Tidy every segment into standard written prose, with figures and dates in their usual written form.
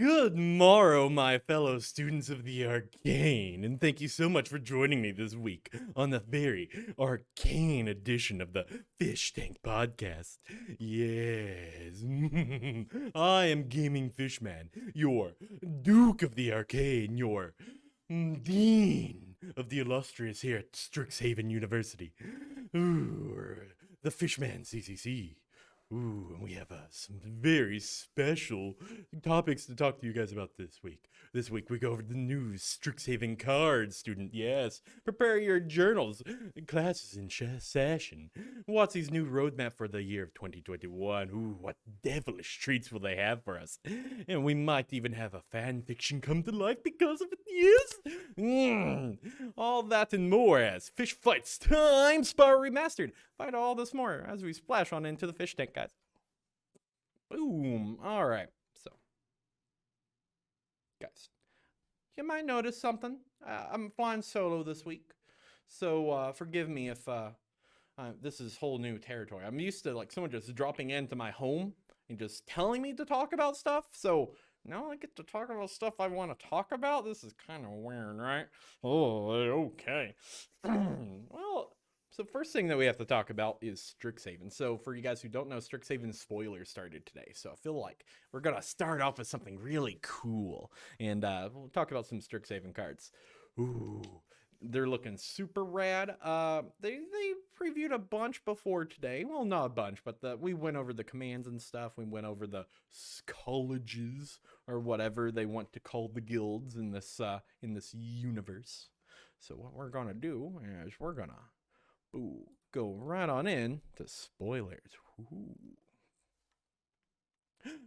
Good morrow, my fellow students of the arcane, and thank you so much for joining me this week on the very arcane edition of the Fishtank Podcast. Yes, I am Gaming Fishman, your Duke of the Arcane, your Dean of the illustrious here at Strixhaven University. Ooh, the Fishman CCC. Ooh, and we have some very special topics to talk to you guys about this week. This week we go over the new Strixhaven cards, student. Yes, prepare your journals. Classes in session. WotC's new roadmap for the year of 2021. Ooh, what devilish treats will they have for us? And we might even have a fan fiction come to life because of it. Yes, all that and more as Fish Fights Time Spar Remastered. Fight all this more as we splash on into the fish tank, guys. Boom. All right. So, guys, you might notice something. I'm flying solo this week, so forgive me if this is whole new territory. I'm used to like someone just dropping into my home and just telling me to talk about stuff. So now I get to talk about stuff I want to talk about. This is kind of weird, right? Oh, okay. Well. So first thing that we have to talk about is Strixhaven. So for you guys who don't know, Strixhaven spoilers started today. So I feel like we're going to start off with something really cool. And we'll talk about some Strixhaven cards. Ooh, they're looking super rad. They previewed a bunch before today. Well, not a bunch, but we went over the commands and stuff. We went over the colleges or whatever they want to call the guilds in this universe. So what we're going to do is we're going to go right on in to spoilers. Ooh.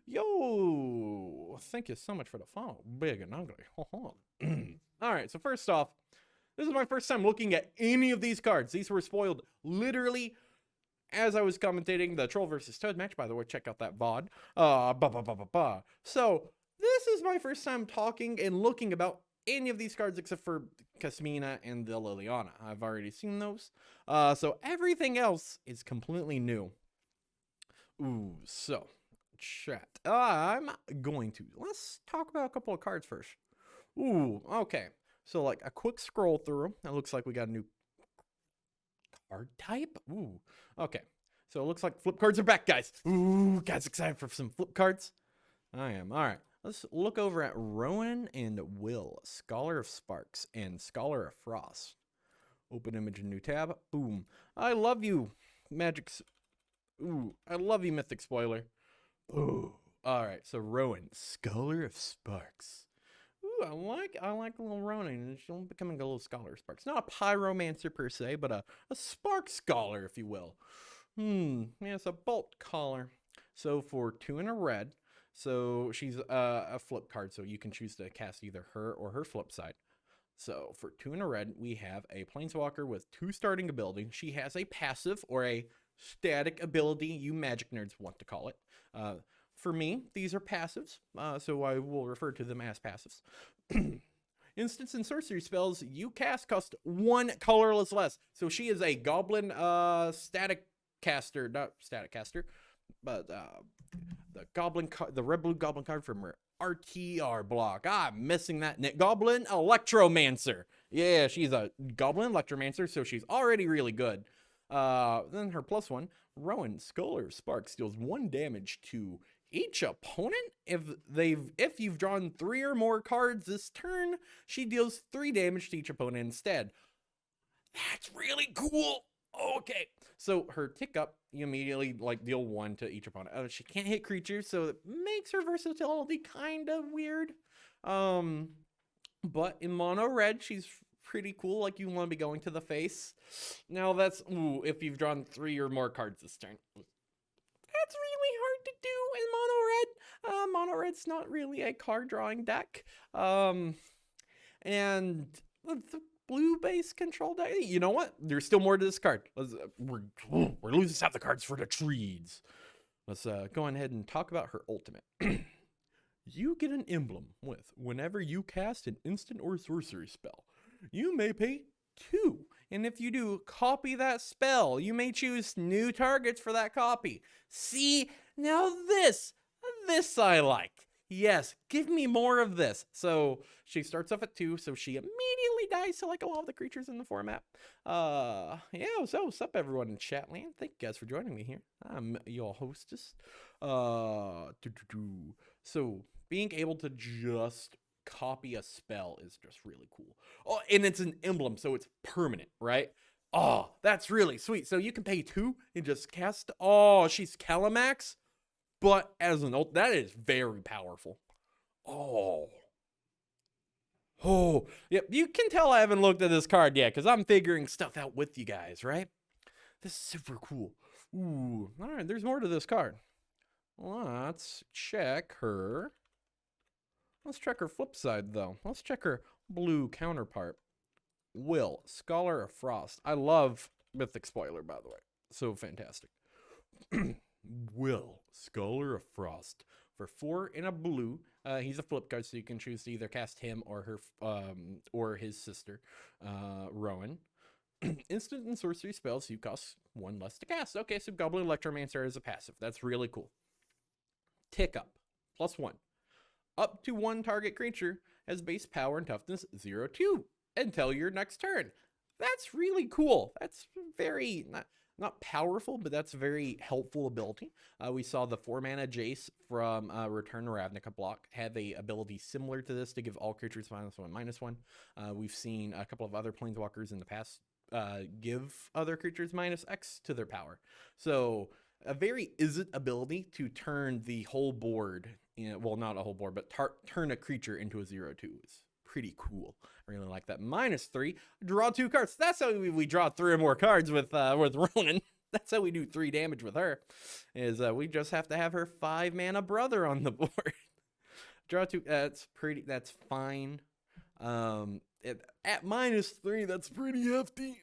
Yo, thank you so much for the follow, big and ugly. All right, so first off, this is my first time looking at any of these cards. These were spoiled literally as I was commentating the Troll versus Toad match. By the way, check out that VOD. So this is my first time talking and looking about any of these cards except for Cassina and the Liliana. I've already seen those. So everything else is completely new. Ooh, so chat. I'm going to let's talk about a couple of cards first. Ooh, okay. So like a quick scroll through. It looks like we got a new card type. Ooh, okay. So it looks like flip cards are back, guys. Ooh, guys, excited for some flip cards? I am. All right. Let's look over at Rowan and Will, Scholar of Sparks and Scholar of Frost. Open image and new tab. Boom. I love you, Magic's. Ooh, I love you, Mythic Spoiler. Ooh. All right, so Rowan, Scholar of Sparks. Ooh, I like little Rowan. She's becoming a little Scholar of Sparks. Not a pyromancer per se, but a spark scholar, if you will. Yeah, it's a bolt collar. So for 2 and a red. So she's a flip card, so you can choose to cast either her or her flip side. So for 2 and a red, we have a Planeswalker with 2 starting ability. She has a passive or a static ability, you magic nerds want to call it. For me, these are passives, so I will refer to them as passives. Instants and sorcery spells you cast cost 1 colorless less. So she is a goblin static caster, not static caster, but the red blue goblin card from her RTR block. I'm missing that. Goblin Electromancer. Yeah, she's a goblin Electromancer, so she's already really good. Then her +1, Rowan, Scholar of Sparks, deals 1 damage to each opponent. If you've drawn 3 or more cards this turn, she deals 3 damage to each opponent instead. That's really cool. Okay, so her tick up, you immediately like deal 1 to each opponent. She can't hit creatures, so it makes her versatility kind of weird. But in mono red, she's pretty cool. Like you want to be going to the face. Now that's if you've drawn 3 or more cards this turn. That's really hard to do in mono red. Mono red's not really a card drawing deck. And the blue base control deck. You know what? There's still more to this card. We're losing half the cards for the trees. Let's go ahead and talk about her ultimate. You get an emblem with whenever you cast an instant or sorcery spell, you may pay 2. And if you do, copy that spell. You may choose new targets for that copy. See, now this I like. Yes, give me more of this. So she starts off at 2, so she immediately dies to like a lot of the creatures in the format. Yeah, so what's up everyone in chat land? Thank you guys for joining me here. I'm your hostess. So being able to just copy a spell is just really cool. Oh, and it's an emblem, so it's permanent, right? Oh, that's really sweet. So you can pay 2 and just cast. Oh, she's Calamax, but as an ult, that is very powerful. Oh. Oh, yep. You can tell I haven't looked at this card yet because I'm figuring stuff out with you guys, right? This is super cool. Ooh, all right. There's more to this card. Let's check her. Let's check her flip side, though. Let's check her blue counterpart. Will, Scholar of Frost. I love Mythic Spoiler, by the way. So fantastic. Will, Scholar of Frost. For 4 in a blue. He's a flip card, so you can choose to either cast him or her, or his sister, Rowan. Instant and sorcery spells, you cost 1 less to cast. Okay, so Goblin Electromancer is a passive. That's really cool. Tick up, +1. Up to 1 target creature has base power and toughness 0-2 until your next turn. That's really cool. That's very, not powerful, but that's a very helpful ability. We saw the 4-mana Jace from Return to Ravnica block have a ability similar to this to give all creatures -1/-1. We've seen a couple of other planeswalkers in the past give other creatures -X to their power. So a very Izzet ability to turn the whole board, well, not a whole board, but turn a creature into a 0-2 is pretty cool. I really like that. -3, draw 2 cards. That's how we draw 3 or more cards with Ronan. That's how we do 3 damage with her, is we just have to have her 5-mana brother on the board. Draw 2, that's fine. At -3, that's pretty hefty.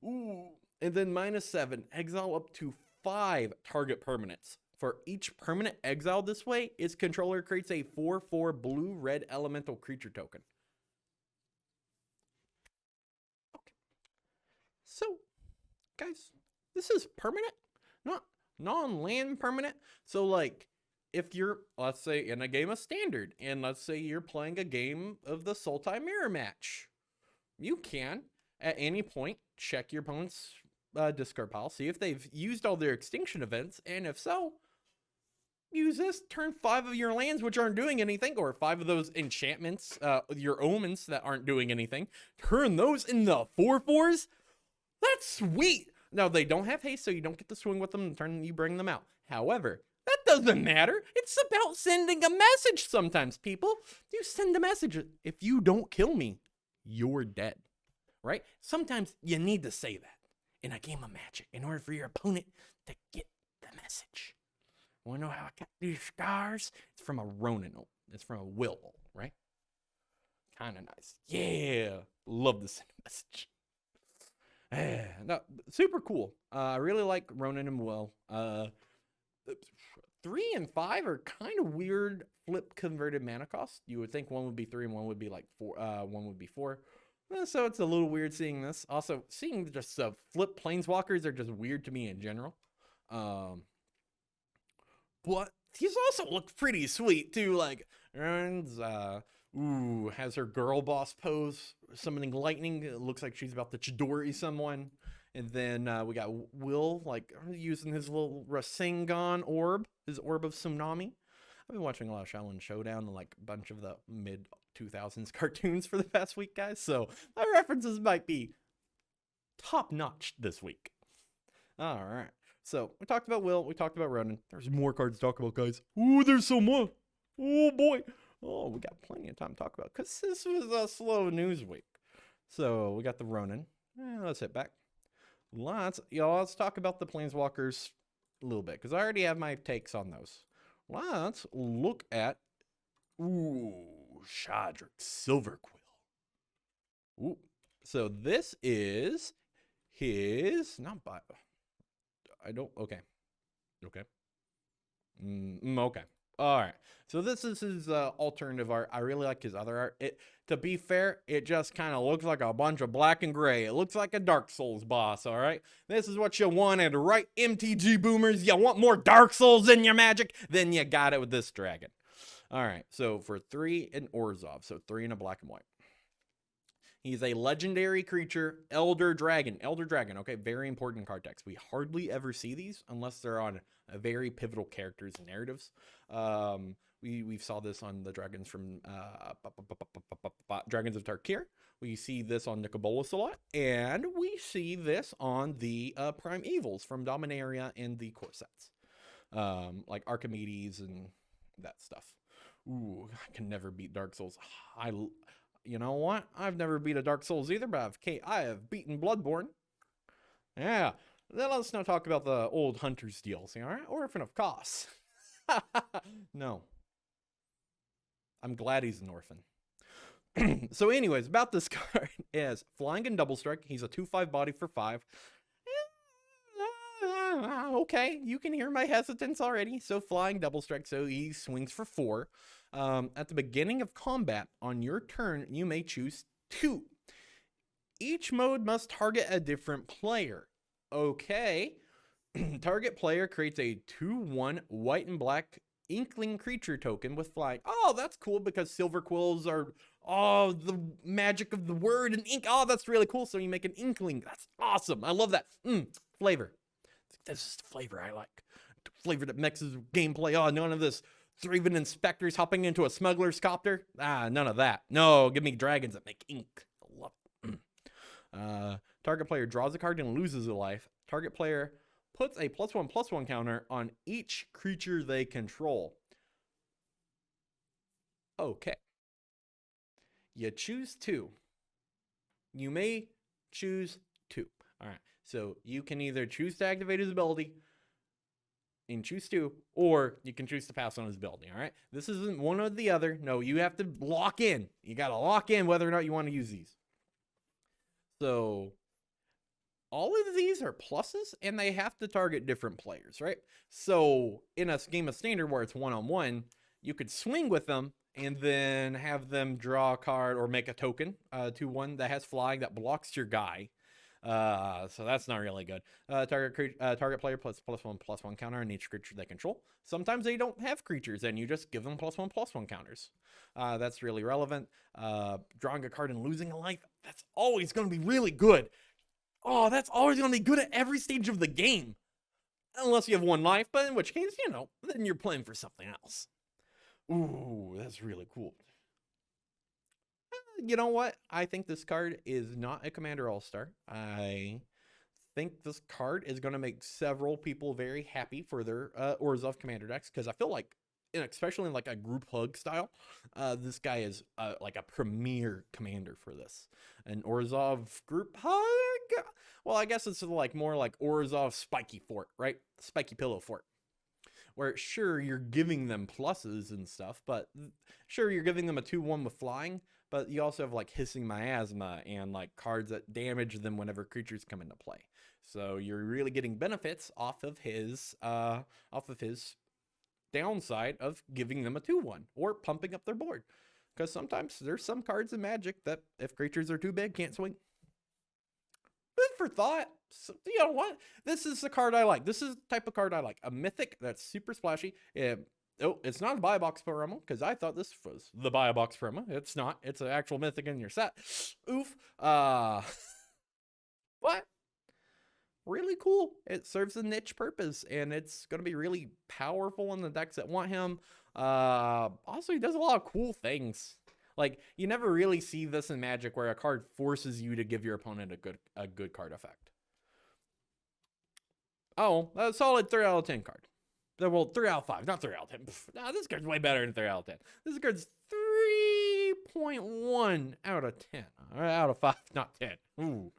Ooh. And then -7, exile up to 5 target permanents. For each permanent exiled this way, its controller creates a 4/4 blue-red elemental creature token. Okay. So, guys, this is permanent, not non-land permanent. So, like, if you're, let's say, in a game of Standard, and let's say you're playing a game of the Sultai Mirror Match, you can, at any point, check your opponent's discard pile, see if they've used all their extinction events, and if so, use this, turn 5 of your lands which aren't doing anything, or 5 of those enchantments, your omens that aren't doing anything, turn those into 4/4s. That's sweet. Now, they don't have haste, so you don't get to swing with them the turn you bring them out. However, that doesn't matter. It's about sending a message sometimes, people. You send a message. If you don't kill me, you're dead, right? Sometimes you need to say that in a game of Magic in order for your opponent to get the message. Want to know how I got these scars? It's from a Ronin ult. It's from a Will ult, right? Kind of nice. Yeah. Love the send message. No, super cool. I really like Ronin and Will. 3 and 5 are kind of weird flip converted mana costs. You would think one would be 3 and one would be like 4. One would be 4. So it's a little weird seeing this. Also, seeing just flip planeswalkers are just weird to me in general. But these also look pretty sweet too. Like, has her girl boss pose, summoning lightning. It looks like she's about to Chidori someone. And then we got Will, like, using his little Rasengan orb, his orb of tsunami. I've been watching a lot of Shaolin Showdown and like a bunch of the mid-2000s cartoons for the past week, guys. So my references might be top-notch this week. All right. So we talked about Will. We talked about Ronin. There's more cards to talk about, guys. Ooh, there's so much. Oh, boy. Oh, we got plenty of time to talk about because this was a slow news week. So we got the Ronin. Let's hit back. Let's talk about the Planeswalkers a little bit because I already have my takes on those. Let's look at Shadric Silverquill. Ooh. So this is his okay. Okay. All right. So this is his alternative art. I really like his other art. To be fair, it just kind of looks like a bunch of black and gray. It looks like a Dark Souls boss, all right? This is what you wanted, right, MTG boomers? You want more Dark Souls in your Magic? Then you got it with this dragon. All right, so for 3 in Orzhov, so 3 in a black and white. He's a legendary creature, Elder Dragon. Elder Dragon, okay, very important card text. We hardly ever see these unless they're on very pivotal characters and narratives. We saw this on the dragons from Dragons of Tarkir. We see this on Nicobolas a lot, and we see this on the Prime Evils from Dominaria and the core sets, like Archimedes and that stuff. Ooh, I can never beat Dark Souls. You know what? I've never beat a Dark Souls either, but I have beaten Bloodborne. Yeah. Then let's now talk about the old Hunter's DLC, all right? Orphan of Kos. No. I'm glad he's an orphan. So anyways, about this card is flying and double strike. He's a 2/5 body for 5. Okay, you can hear my hesitance already. So flying double strike, so he swings for 4. At the beginning of combat, on your turn, you may choose 2. Each mode must target a different player. Okay. Target player creates a 2/1 white and black Inkling creature token with flying. Oh, that's cool because silver quills are, the magic of the word and ink. Oh, that's really cool. So you make an Inkling. That's awesome. I love that. Flavor. This is the flavor I like. The flavor that mixes gameplay. Oh, none of this Thraven inspectors hopping into a smuggler's copter. None of that. No, give me dragons that make ink. I love it. Target player draws a card and loses a life. Target player puts a +1/+1 counter on each creature they control. Okay. You choose 2. You may choose 2. All right. So you can either choose to activate his ability and choose 2, or you can choose to pass on his ability, all right? This isn't one or the other. No, you have to lock in. You got to lock in whether or not you want to use these. So all of these are pluses, and they have to target different players, right? So in a game of Standard where it's one-on-one, you could swing with them and then have them draw a card or make a token to one that has flying that blocks your guy. So that's not really good. Target player +1/+1 counter on each creature they control. Sometimes they don't have creatures, and you just give them +1/+1 counters. That's really relevant. Drawing a card and losing a life, that's always going to be really good. Oh, that's always going to be good at every stage of the game. Unless you have 1 life, but in which case, then you're playing for something else. Ooh, that's really cool. You know what? I think this card is not a Commander All-Star. I think this card is going to make several people very happy for their Orzhov Commander decks, because I feel like, especially in like a group hug style, this guy is like a premier commander for this. An Orzhov group hug? Well, I guess it's like more like Orzhov Spiky Fort, right? Spiky Pillow Fort. Where, sure, you're giving them pluses and stuff, but sure, you're giving them a 2/1 with flying, but you also have like Hissing Miasma and like cards that damage them whenever creatures come into play. So you're really getting benefits off of his downside of giving them a 2/1 or pumping up their board. Because sometimes there's some cards in Magic that if creatures are too big, can't swing. Food for thought. So, you know what? This is the card I like. This is the type of card I like. A mythic that's super splashy. It's not a buy box promo, because I thought this was the buy box promo. It's not. It's an actual mythic in your set. Oof. But really cool. It serves a niche purpose, and it's going to be really powerful in the decks that want him. Also, he does a lot of cool things. Like, you never really see this in Magic where a card forces you to give your opponent a good card effect. Oh, a solid 3 out of 10 card. Well, 3 out of 5, not 3 out of 10. No, this card's way better than 3 out of 10. This card's 3.1 out of 10. Out of 5, not 10. Ooh.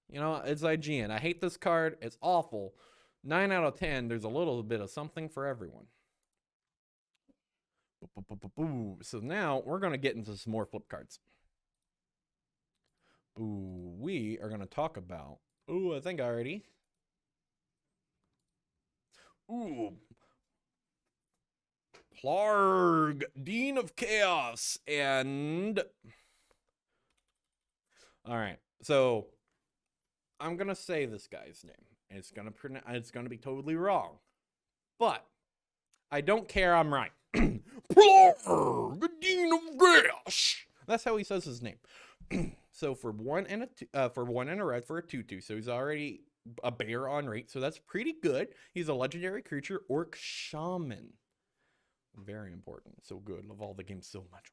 It's IGN. I hate this card. It's awful. 9 out of 10, there's a little bit of something for everyone. So now we're going to get into some more flip cards. We are going to talk about... I think already. Plarg, Dean of Chaos, and... Alright, so I'm going to say this guy's name. It's going to be totally wrong. But I don't care, I'm right. Plor, the Dean of Gas. That's how he says his name. So for one and a red for a 2/2, so he's already a bear on rate, so that's pretty good. He's a legendary creature, Orc Shaman. Very important. So good. Love all the games so much.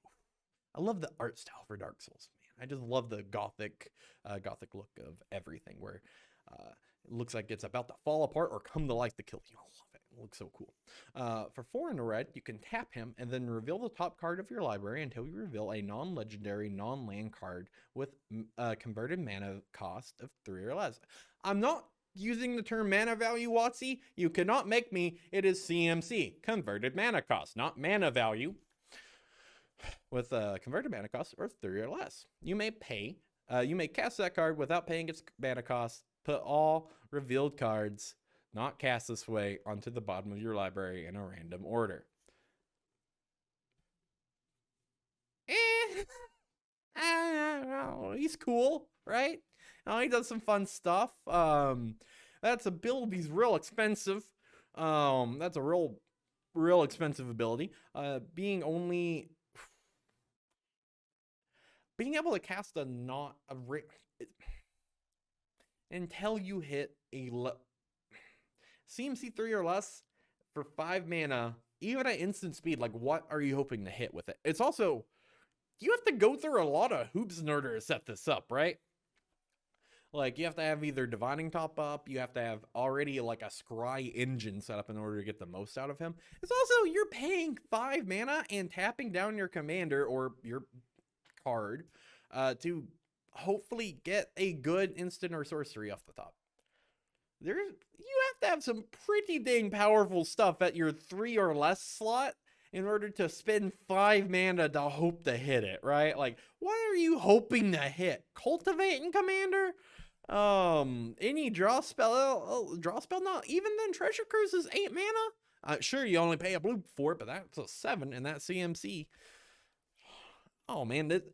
I love the art style for Dark Souls, man. I just love the gothic look of everything, where it looks like it's about to fall apart or come to life to kill you. I love it. It looks so cool. For 4 and a red, you can tap him and then reveal the top card of your library until you reveal a non-legendary, non-land card with a converted mana cost of 3 or less. I'm not using the term mana value, Watsy. You cannot make me. It is CMC, converted mana cost, not mana value. With a converted mana cost or 3 or less, you may cast that card without paying its mana cost. Put all revealed cards not cast this way onto the bottom of your library in a random order. I don't know. He's cool, right? He does some fun stuff. That's ability's real expensive. That's a real expensive ability. Being able to cast until you hit a CMC 3 or less for 5 mana, even at instant speed. Like, what are you hoping to hit with it? It's also, you have to go through a lot of hoops in order to set this up, right? Like, you have to have either Divining top up, you have to have already like a Scry engine set up in order to get the most out of him. It's also, you're paying 5 mana and tapping down your commander or your card to hopefully get a good instant or sorcery off the top. You have to have some pretty dang powerful stuff at your 3 or less slot in order to spend 5 mana to hope to hit it, right? Like, what are you hoping to hit? Cultivating Commander? Any draw spell? Not even then. Treasure Cruise is 8 mana. Sure, you only pay a blue for it, but that's a 7, and that's CMC. Oh man, that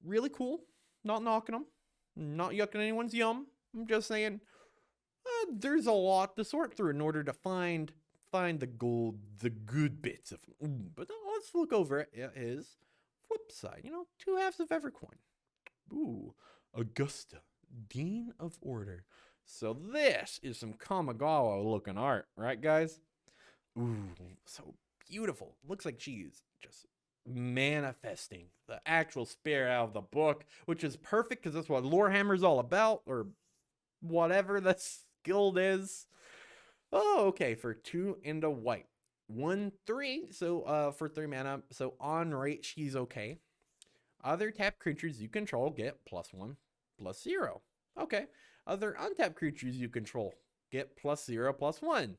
really cool. Not knocking them, not yucking anyone's yum. I'm just saying, there's a lot to sort through in order to find the gold, the good bits of. But let's look over it. His flip side, 2 halves of every coin. Ooh, Augusta, Dean of Order. So this is some Kamigawa looking art, right, guys? Ooh, so beautiful. Looks like she's just manifesting the actual spirit out of the book, which is perfect because that's what Lorehammer's all about, or whatever the guild is. Oh, okay. For 2 and a white, 1/3. So for 3 mana, so on rate she's okay. Other tapped creatures you control get +1/+0. Okay. Other untapped creatures you control get +0/+1.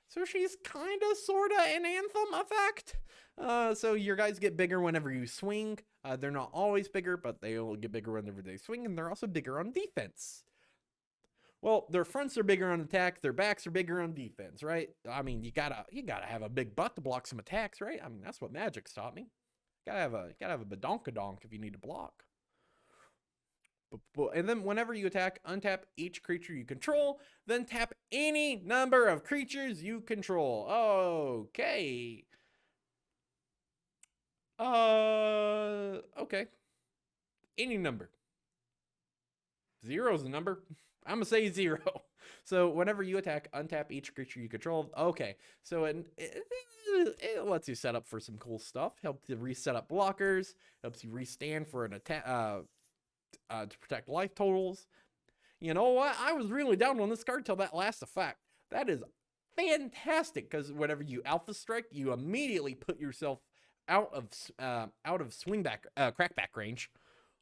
So she's kind of, sort of an Anthem effect. So your guys get bigger whenever you swing. They're not always bigger, but they will get bigger whenever they swing, and they're also bigger on defense. Well, their fronts are bigger on attack, their backs are bigger on defense, right? I mean, you gotta have a big butt to block some attacks, right? I mean, that's what Magic's taught me. Gotta have a badonkadonk if you need to block. And then whenever you attack, untap each creature you control, then tap any number of creatures you control. Okay. Okay. Any number. 0 is a number. I'm gonna say 0. So whenever you attack, untap each creature you control. Okay. So it lets you set up for some cool stuff. Helps you reset up blockers. Helps you restand for an attack. To protect life totals. You know what? I was really down on this card till that last effect. That is fantastic, because whenever you alpha strike, you immediately put yourself out of swingback, crackback range.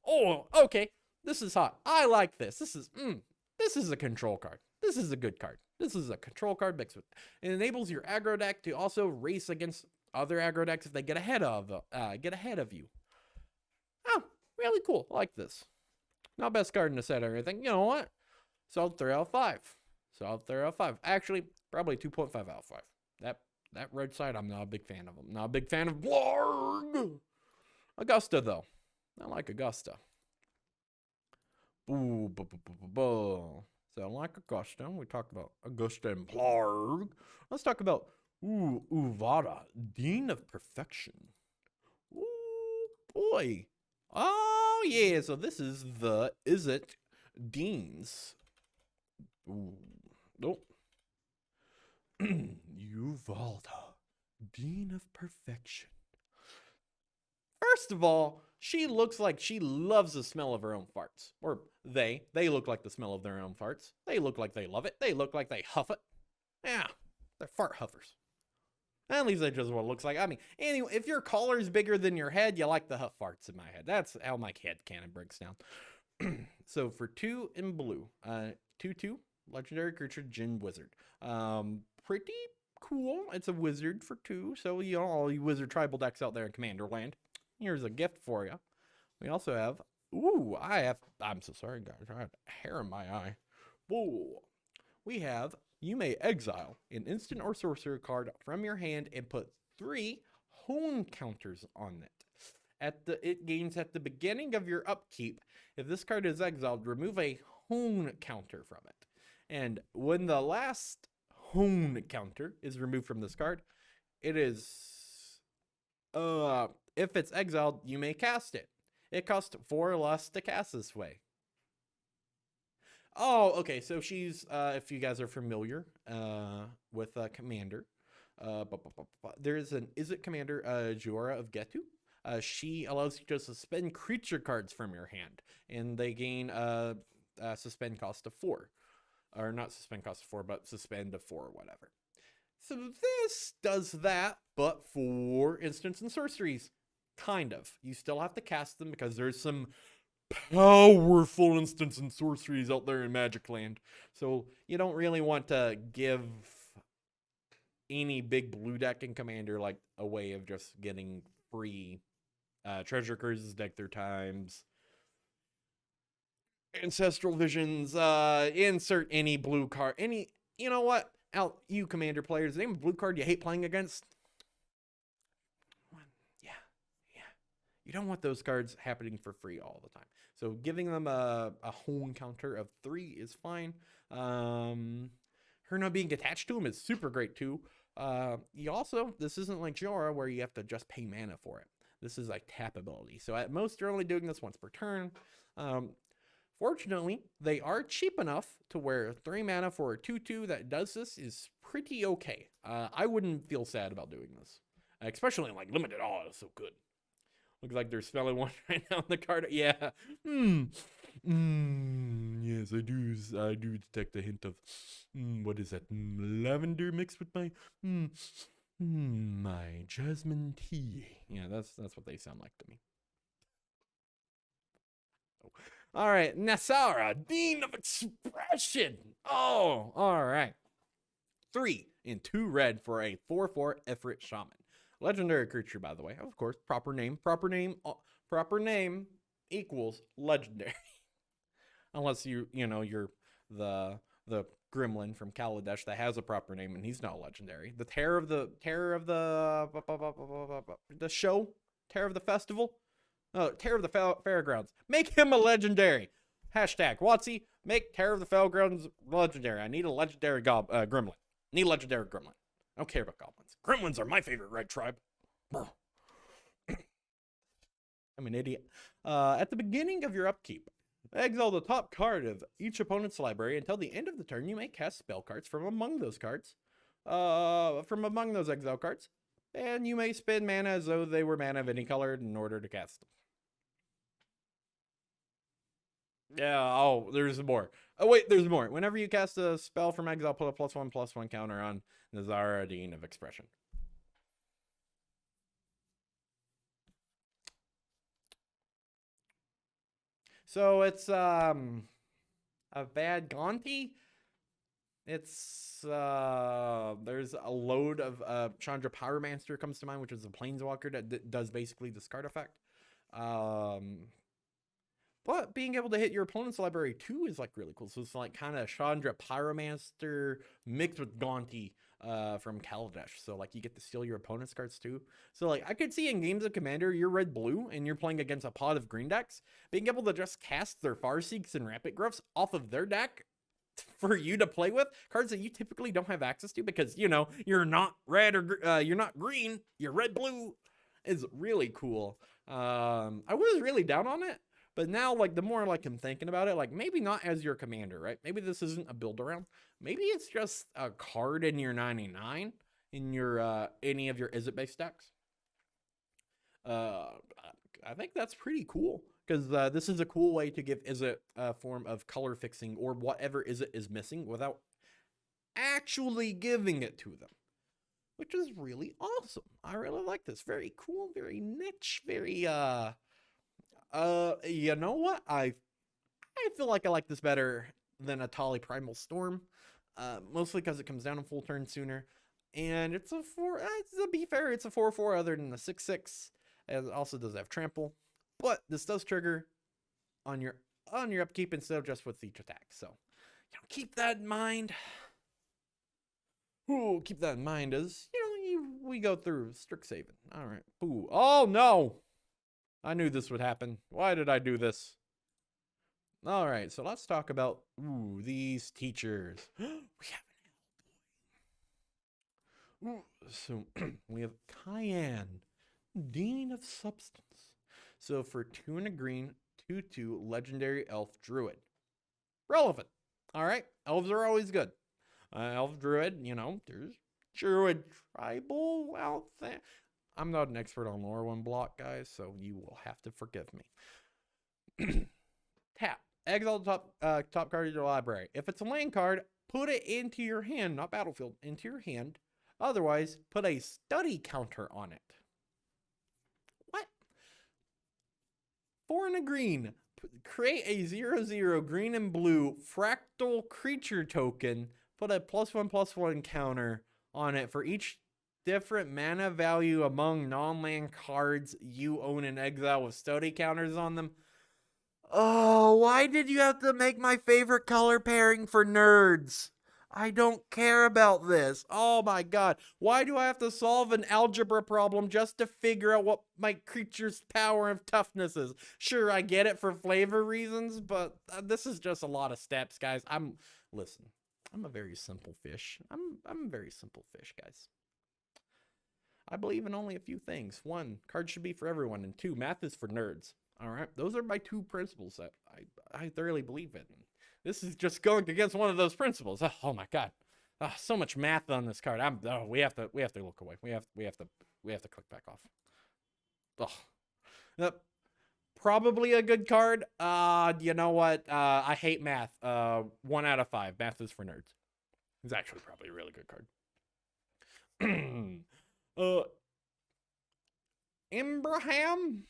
Oh, okay. This is hot. I like this. This is a control card. This is a good card. This is a control card mixed with. It enables your aggro deck to also race against other aggro decks if they get ahead of you. Oh, really cool. I like this. Not best card in the set or anything. You know what? Solid 3 out of 5. Solid 3 out of 5. Actually, probably 2.5 out of 5. That red side, I'm not a big fan of them. Not a big fan of Blarg. Augusta, though. I like Augusta. Ooh, So like Augusta, we talked about Augusta and Plarg. Let's talk about Uvada, Dean of Perfection. Ooh, boy. Oh, yeah. So this is the Izzet Deans. Ooh. Nope. Uvalda, Dean of Perfection. First of all, she looks like she loves the smell of her own farts. Or they look like the smell of their own farts. They look like they love it. They look like they huff it. Yeah, they're fart huffers. At least that's just what it looks like. I mean, anyway, if your collar's bigger than your head, you like the huff farts in my head. That's how my head canon breaks down. So for 2 in blue, 2/2, legendary creature, Djinn Wizard. Pretty cool. It's a wizard for 2, so you know, all you wizard tribal decks out there in Commander Land, here's a gift for you. We also have, I'm so sorry guys, I have hair in my eye. Whoa. We have, you may exile an instant or sorcerer card from your hand and put 3 hone counters on it. It gains at the beginning of your upkeep. If this card is exiled, remove a hone counter from it. And when the last hone counter is removed from this card, it is, if it's exiled, you may cast it. It costs 4 less to cast this way. Oh, okay. So she's, if you guys are familiar with Commander, there is an Izzet Commander, Jora of Getu. She allows you to suspend creature cards from your hand, and they gain suspend cost of 4. Or not suspend cost of 4, but suspend of 4 or whatever. So this does that, but for instants and sorceries. Kind of. You still have to cast them because there's some powerful instants and sorceries out there in Magic Land. So you don't really want to give any big blue deck in Commander like a way of just getting free treasure cruises, deck their times, ancestral visions, insert any blue card, you know what? Out you Commander players, name a blue card you hate playing against. Yeah. You don't want those cards happening for free all the time. So giving them a hone counter of 3 is fine. Her not being attached to them is super great too. You also, this isn't like Jora where you have to just pay mana for it. This is a tap ability. So at most, you're only doing this once per turn. Fortunately, they are cheap enough to where 3 mana for a 2/2 that does this is pretty okay. I wouldn't feel sad about doing this, especially in like limited. Oh, it's so good. Looks like they're spelling one right now on the card. Yeah. Yes, I do detect a hint of what is that? Lavender mixed with my my jasmine tea. Yeah, that's what they sound like to me. Oh. All right, Nasara, Dean of Expression. Oh, all right. 3 in 2 red for a 4/4 Ifrit Shaman. Legendary creature, by the way. Of course, proper name equals legendary. Unless you're the gremlin from Kaladesh that has a proper name and he's not legendary. The terror of the show, terror of the festival, terror of the fairgrounds. Make him a legendary. Hashtag Watsy, make terror of the fairgrounds legendary. I need a legendary gremlin. Need a legendary gremlin. I don't care about goblins. Gremlins are my favorite red tribe. I'm an idiot. At the beginning of your upkeep, exile the top card of each opponent's library. Until the end of the turn, you may cast spell cards from among those cards. From among those exile cards. And you may spend mana as though they were mana of any color in order to cast them. Yeah, oh, there's more. Oh, wait, there's more. Whenever you cast a spell from exile, put a +1/+1 counter on Nazara, Dean of Expression. So it's a bad Gonti. It's there's a load of Chandra Pyromancer comes to mind, which is a planeswalker that does basically this card effect. But being able to hit your opponent's library too is like really cool. So it's like kind of Chandra Pyromancer mixed with Gonti from Kaladesh. So like you get to steal your opponent's cards too. So like I could see in games of Commander, you're red-blue and you're playing against a pod of green decks, being able to just cast their Farseeks and Rampant Growths off of their deck for you to play with, cards that you typically don't have access to because, you're not red or you're not green, you're red, blue, is really cool. I was really down on it, but now, like, the more, like, I'm thinking about it, like, maybe not as your commander, right? Maybe this isn't a build around. Maybe it's just a card in your 99 in your, any of your Izzet-based decks. I think that's pretty cool because this is a cool way to give Izzet a form of color fixing or whatever Izzet is missing without actually giving it to them, which is really awesome. I really like this. Very cool, very niche, very, you know what? I feel like I like this better than Atali Primal Storm, mostly because it comes down in full turn sooner. And it's a 4, to be fair, it's a 4/4 other than the 6/6. It also does have trample, but this does trigger on your upkeep instead of just with each attack. So, keep that in mind. Ooh, keep that in mind as we go through Strixhaven. All right. Ooh. Oh no! I knew this would happen. Why did I do this? All right. So let's talk about these teachers. So we have Cayenne, Dean of Substance. So for 2 and a green, 2/2 legendary elf druid. Relevant. All right. Elves are always good. Elf druid, there's druid tribal out there. I'm not an expert on lore one block, guys, so you will have to forgive me. Tap. Exile the top card of your library. If it's a land card, put it into your hand, not battlefield, into your hand. Otherwise, put a study counter on it. What? 4 and a green. Create a 0/0 green and blue fractal creature token. Put a +1/+1 counter on it for each different mana value among non-land cards you own in exile with study counters on them. Oh, why did you have to make my favorite color pairing for nerds? I don't care about this. Oh my god. Why do I have to solve an algebra problem just to figure out what my creature's power of toughness is? Sure, I get it for flavor reasons, but this is just a lot of steps, guys. Listen, I'm a very simple fish. I'm a very simple fish, guys. I believe in only a few things. 1, cards should be for everyone, and 2, math is for nerds. All right, those are my 2 principles that I thoroughly believe in. This is just going against one of those principles. Oh my god, so much math on this card. We have to look away. We have to click back off. Probably a good card. You know what? I hate math. 1 out of 5. Math is for nerds. It's actually probably a really good card. Ibrahim.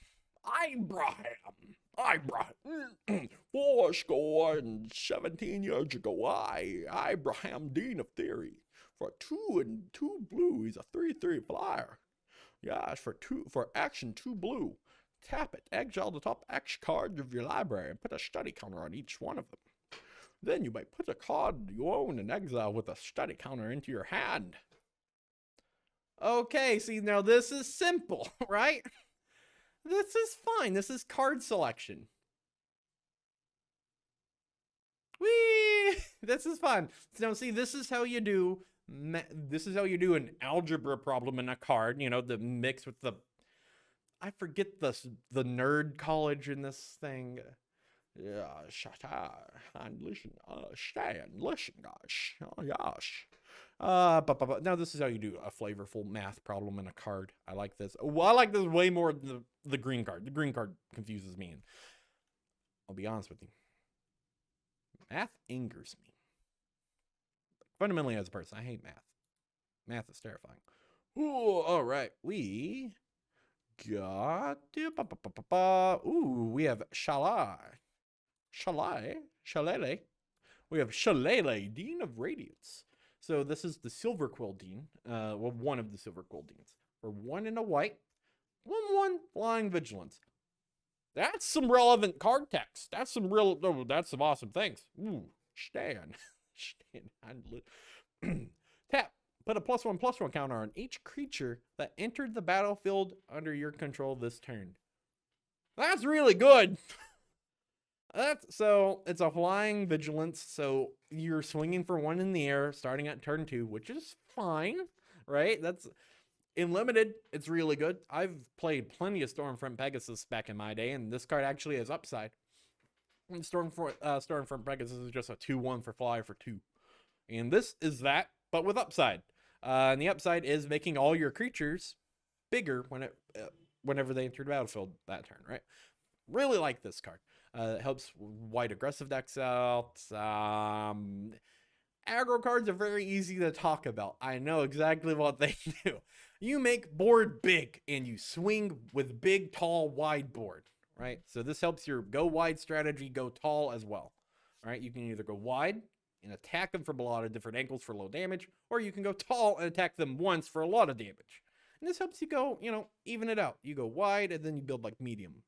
17 years ago, Abraham, Dean of Theory, for 2 and 2 blue, he's a 3/3 flyer. Yes, for action 2 blue. Tap it, exile the top X cards of your library and put a study counter on each one of them. Then you may put a card you own in exile with a study counter into your hand. Okay, see, now this is simple, right? This is fine. This is card selection. Whee! This is fun. Now, see, this is how you do an algebra problem in a card. The mix with the, I forget the nerd college in this thing. Yeah, shut up and listen. Listen, gosh. Oh, gosh. But now this is how you do a flavorful math problem in a card. I like this. Well, I like this way more than the green card. The green card confuses me, and I'll be honest with you. Math angers me. Fundamentally, as a person, I hate math. Math is terrifying. Ooh, all right. We got we have Shalele. We have Shalele, Dean of Radiance. So this is the Silver Quill Dean, one of the Silver Quill Deans. For 1 and a white, 1/1 Flying Vigilance. That's some relevant card text. That's some awesome things. Ooh, Stan. Tap. Put a +1/+1 counter on each creature that entered the battlefield under your control this turn. That's really good. So it's a flying vigilance. So you're swinging for 1 in the air, starting at turn 2, which is fine, right? That's in limited. It's really good. I've played plenty of Stormfront Pegasus back in my day, and this card actually has upside. Stormfront Pegasus is just a 2/1 for fly for 2, and this is that, but with upside. And the upside is making all your creatures bigger whenever they enter the battlefield that turn, right? Really like this card. It helps white aggressive decks out. Aggro cards are very easy to talk about. I know exactly what they do. You make board big and you swing with big, tall, wide board, right? So this helps your go wide strategy go tall as well, right? You can either go wide and attack them from a lot of different angles for low damage, or you can go tall and attack them once for a lot of damage. And this helps you go, even it out. You go wide and then you build like medium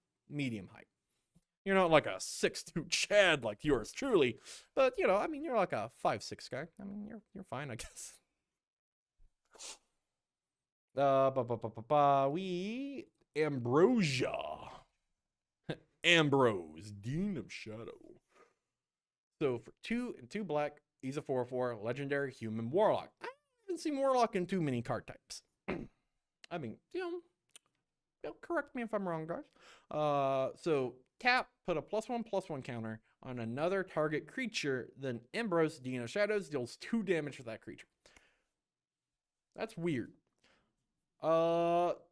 height. You're not like a 6'2" Chad like yours truly, but you're like a 5'6" guy. You're fine, I guess. We Ambrosia. Ambrose, Dean of Shadow. So for 2 and 2 black, he's a 4/4 legendary human warlock. I haven't seen warlock in too many card types. Correct me if I'm wrong, guys. So tap, put a +1/+1 counter on another target creature, then Ambrose, Dean of Shadows, deals 2 damage to that creature. That's weird.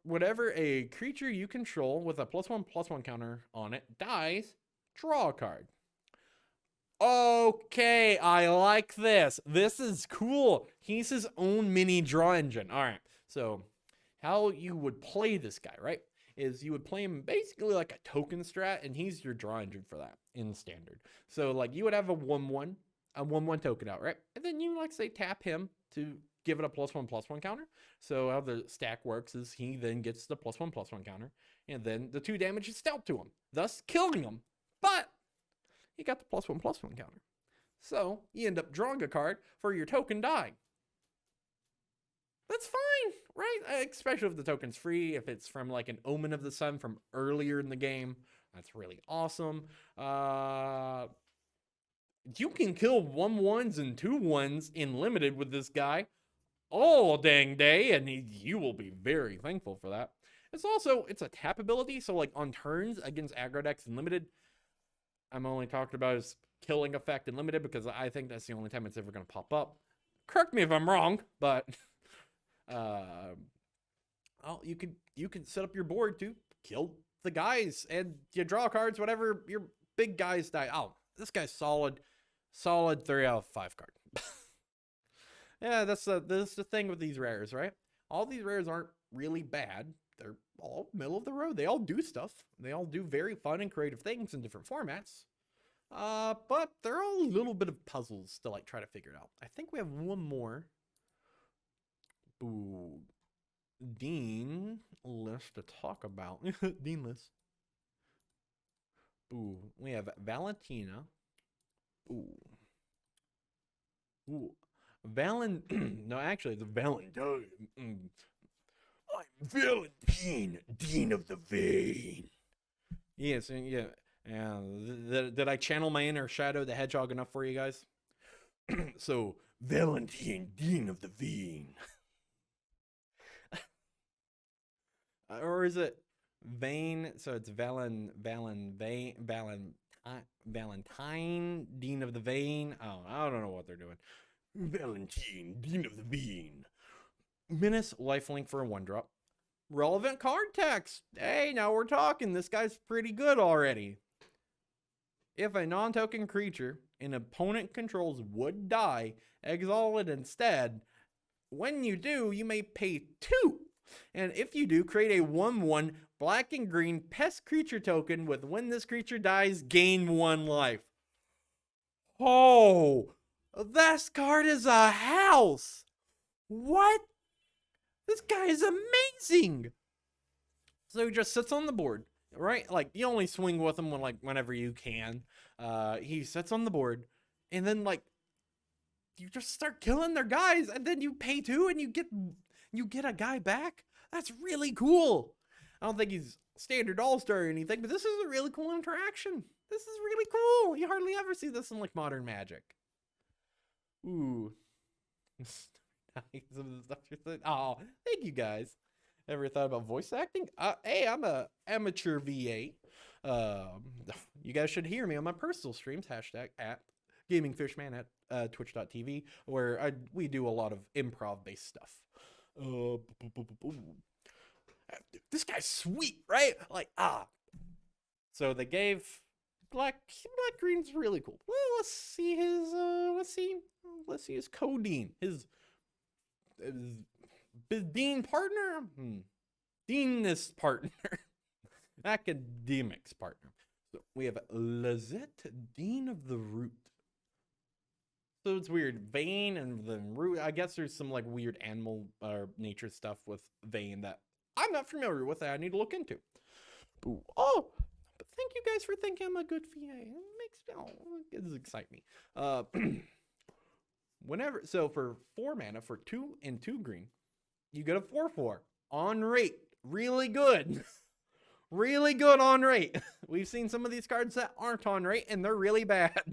Whenever a creature you control with a +1/+1 counter on it dies, draw a card. Okay, I like this. This is cool. He's his own mini draw engine. All right, so how you would play this guy, right, is you would play him basically like a token strat, and he's your draw engine for that in standard. So like you would have a 1/1 token out, right? And then you say tap him to give it a +1/+1 counter. So how the stack works is he then gets the +1/+1 counter, and then the 2 damage is dealt to him, thus killing him. But he got the +1/+1 counter. So you end up drawing a card for your token dying. That's fine, right? Especially if the token's free, if it's from like an Omen of the Sun from earlier in the game. That's really awesome. You can kill 1/1s and 2/1s in limited with this guy all dang day, and you will be very thankful for that. It's a tap ability, so like on turns against aggro decks in limited, I'm only talking about his killing effect in limited because I think that's the only time it's ever going to pop up. Correct me if I'm wrong, but you can set up your board to kill the guys, and you draw cards whenever your big guys die. Oh, this guy's solid 3 out of 5 card. Yeah, that's the thing with these rares, right? All these rares aren't really bad. They're all middle of the road. They all do stuff. They all do very fun and creative things in different formats. But they're all a little bit of puzzles to try to figure it out. I think we have one more. Ooh, Dean list to talk about. Dean list. Ooh, we have Valentina. Ooh. No, actually, it's Valentine. I'm Valentine, Dean of the Vein. Yes, yeah. Did I channel my inner Shadow the Hedgehog enough for you guys? So, Valentine, Dean of the Vein. Or is it Vein? So it's Valentine, Dean of the Vein. Oh, I don't know what they're doing. Valentine, Dean of the Vein. Menace lifelink for a 1-drop. Relevant card text. Hey, now we're talking. This guy's pretty good already. If a non-token creature an opponent controls would die, exile it instead. When you do, you may pay 2. And if you do, create a 1/1 black and green pest creature token with when this creature dies, gain 1 life. Oh, this card is a house. What? This guy is amazing. So he just sits on the board, right? Like you only swing with him whenever you can. He sits on the board, and then you just start killing their guys, and then you pay 2 and you get a guy back. That's really cool. I don't think he's standard all-star or anything, but this is a really cool interaction. This is really cool. You hardly ever see this in like modern Magic. Ooh. Some of the stuff you're saying. Oh, thank you guys. Ever thought about voice acting? Hey, I'm a amateur VA. You guys should hear me on my personal streams, hashtag at gamingfishman at twitch.tv, where we do a lot of improv-based stuff. This guy's sweet, right? Like, So they gave Black Green's really cool. Well, let's see his codeine. His Dean partner? Deanist partner. Academics partner. So we have Lizette, Dean of the Root. So it's weird. Vein and the root. I guess there's some like weird animal or nature stuff with Vein that I'm not familiar with that I need to look into. Ooh. Oh, but thank you guys for thinking I'm a good VA. It does excite me. So for 4 mana for 2 and 2 green, you get a 4/4 on rate. Really good. Really good on rate. We've seen some of these cards that aren't on rate and they're really bad.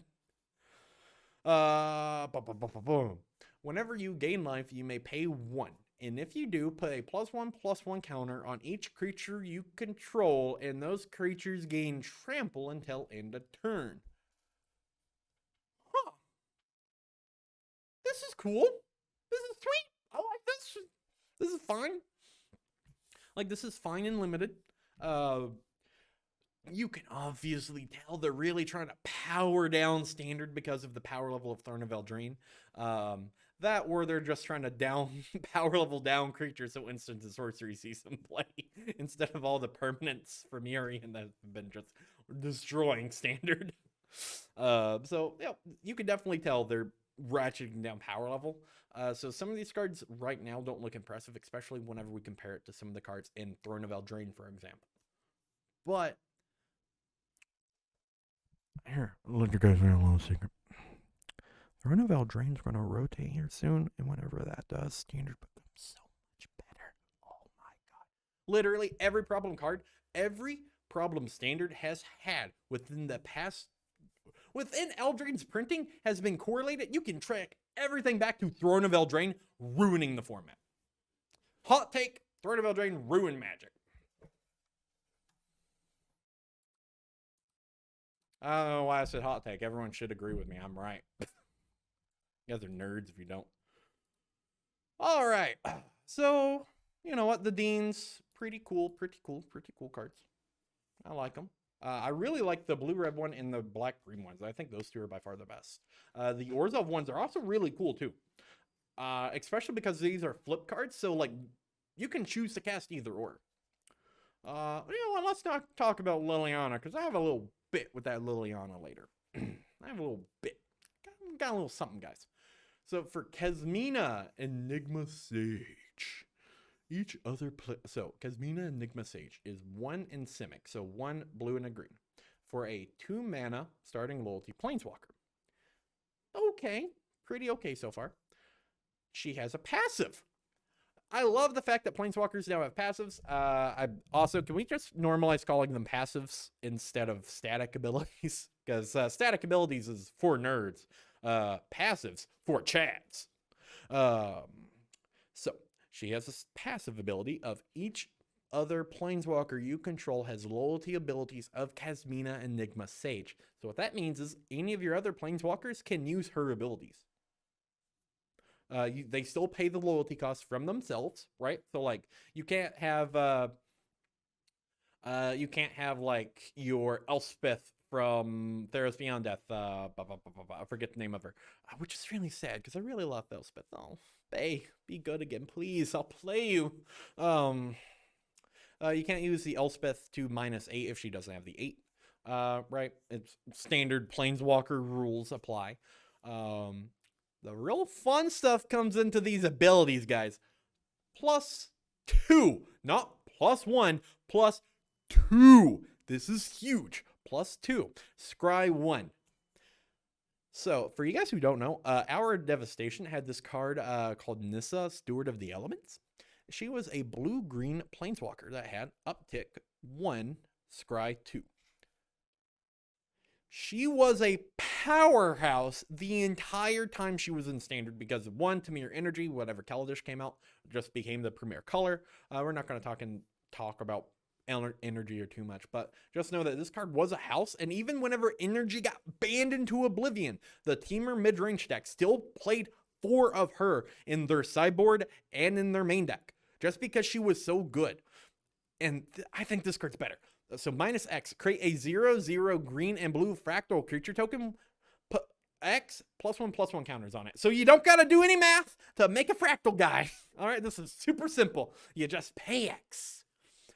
Whenever you gain life, you may pay 1. And if you do, put a +1/+1 counter on each creature you control, and those creatures gain trample until end of turn. Huh. This is cool. This is sweet. I like this. This is fine. Like, this is fine and limited. You can obviously tell they're really trying to power down standard because of the power level of Throne of Eldraine. That or they're just trying to power level down creatures so instant and sorcery sees them play instead of all the permanents from Urian that have been just destroying standard. So yeah, you can definitely tell they're ratcheting down power level. So some of these cards right now don't look impressive, especially whenever we compare it to some of the cards in Throne of Eldraine, for example. But here, let you guys know a little secret. Throne of Eldraine's going to rotate here soon, and whenever that does, standard becomes so much better. Oh my god. Literally every problem card, every problem standard has had within Eldraine's printing has been correlated. You can track everything back to Throne of Eldraine ruining the format. Hot take, Throne of Eldraine ruined Magic. I don't know why I said hot take. Everyone should agree with me. I'm right. You guys are nerds if you don't. All right. So, you know what? The Deans, pretty cool cards. I like them. I really like the blue-red one and the black-green ones. I think those two are by far the best. The Orzhov ones are also really cool, too. Especially because these are flip cards, so, like, you can choose to cast either or. You know what? Let's talk about Liliana, because I have a little bit with that Liliana later. I have a little bit. Got a little something, guys. So for Cassina, Enigma Sage. Each other so Cassina Enigma Sage is 1 in Simic, so 1 blue and a green, for a 2 mana starting loyalty planeswalker. Okay, pretty okay so far. She has a passive. I love the fact that planeswalkers now have passives. Can we just normalize calling them passives instead of static abilities? Because static abilities is for nerds. Passives for chads. So she has a passive ability of each other planeswalker you control has loyalty abilities of Cassina Enigma Sage. So what that means is any of your other planeswalkers can use her abilities. They still pay the loyalty costs from themselves, right? So like you can't have like your Elspeth from Theros Beyond Death. I forget the name of her, which is really sad because I really love Elspeth. Oh, Faye, be good again, please. I'll play you. You can't use the Elspeth to -8 if she doesn't have the 8. Right? It's standard Planeswalker rules apply. The real fun stuff comes into these abilities, guys. +2, not +1, +2. This is huge. +2. Scry 1. So, for you guys who don't know, Hour of Devastation had this card called Nissa, Steward of the Elements. She was a blue-green planeswalker that had uptick 1, Scry 2. She was a powerhouse the entire time she was in standard because of 1, Tamir Energy, whatever Kaladesh came out, just became the premier color. We're not going to talk about energy or too much, but just know that this card was a house, and even whenever energy got banned into oblivion, the teamer mid-range deck still played 4 of her in their sideboard and in their main deck, just because she was so good. And I think this card's better. So -X, create a 0/0 green and blue fractal creature token, put X +1/+1 counters on it. So you don't gotta do any math to make a fractal guy. All right, this is super simple. You just pay X.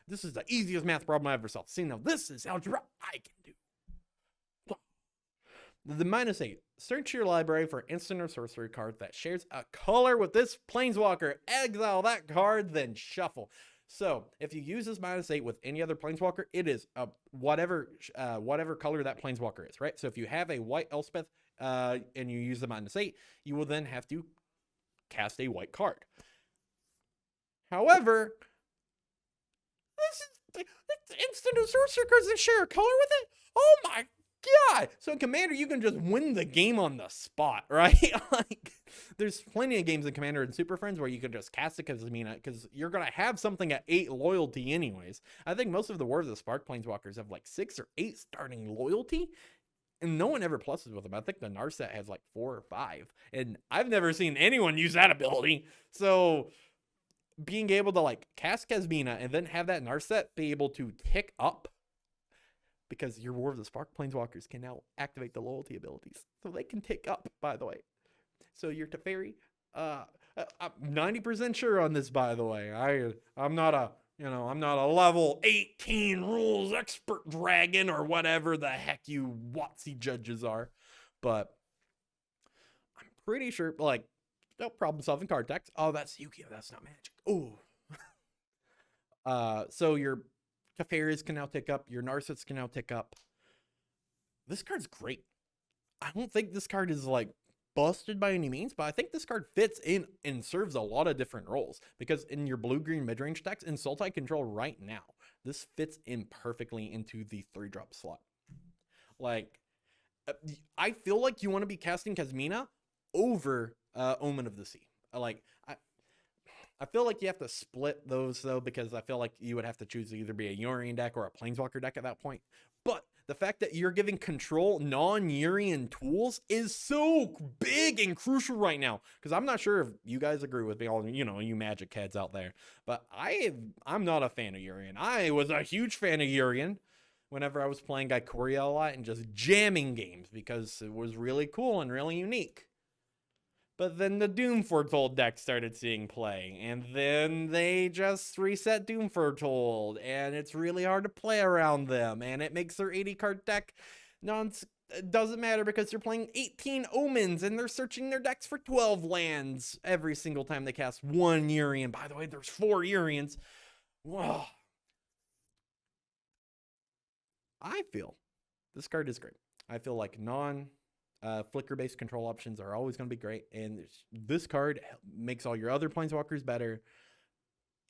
This is the easiest math problem I ever solved. See, now this is algebra I can do. The -8, search your library for instant or sorcery card that shares a color with this planeswalker. Exile that card, then shuffle. So if you use this -8 with any other planeswalker, it is whatever color that planeswalker is, right? So if you have a white Elspeth and you use the -8, you will then have to cast a white card. However, this is instant or sorcery cards that share a color with it. Oh my God! So in Commander, you can just win the game on the spot, right? Like, there's plenty of games in Commander and Super Friends where you can just cast a Cassina because you're gonna have something at 8 loyalty anyways. I think most of the Wars of Spark Planeswalkers have like 6 or 8 starting loyalty, and no one ever pluses with them. I think the Narset has like 4 or 5, and I've never seen anyone use that ability. So being able to like cast Cassina and then have that Narset be able to tick up, because your War of the Spark Planeswalkers can now activate the loyalty abilities. So they can tick up, by the way. So your Teferi, I'm 90% sure on this, by the way. I'm not a level 18 rules expert dragon or whatever the heck you WotC judges are. But I'm pretty sure, like, no problem solving card decks. Oh, that's Yu-Gi-Oh! That's not Magic. Oh. So your Teferis can now tick up. Your Narsets can now tick up. This card's great. I don't think this card is like busted by any means, but I think this card fits in and serves a lot of different roles, because in your blue-green mid-range decks in Sultai Control right now, this fits in perfectly into the 3-drop slot. Like, I feel like you want to be casting Cassina over Omen of the Sea. I feel like you have to split those, though, because I feel like you would have to choose to either be a Urian deck or a Planeswalker deck at that point. But the fact that you're giving control non-Urian tools is so big and crucial right now. Because I'm not sure if you guys agree with me, all you Magic heads out there. But I'm not a fan of Urian. I was a huge fan of Urian whenever I was playing Ikoria a lot and just jamming games because it was really cool and really unique. But then the Doom Foretold deck started seeing play, and then they just reset Doom Foretold, and it's really hard to play around them, and it makes their 80-card deck it doesn't matter because they're playing 18 Omens, and they're searching their decks for 12 lands every single time they cast 1 Urian. By the way, there's 4 Urians. Whoa. I feel this card is great. I feel like flicker-based control options are always going to be great, and this card makes all your other Planeswalkers better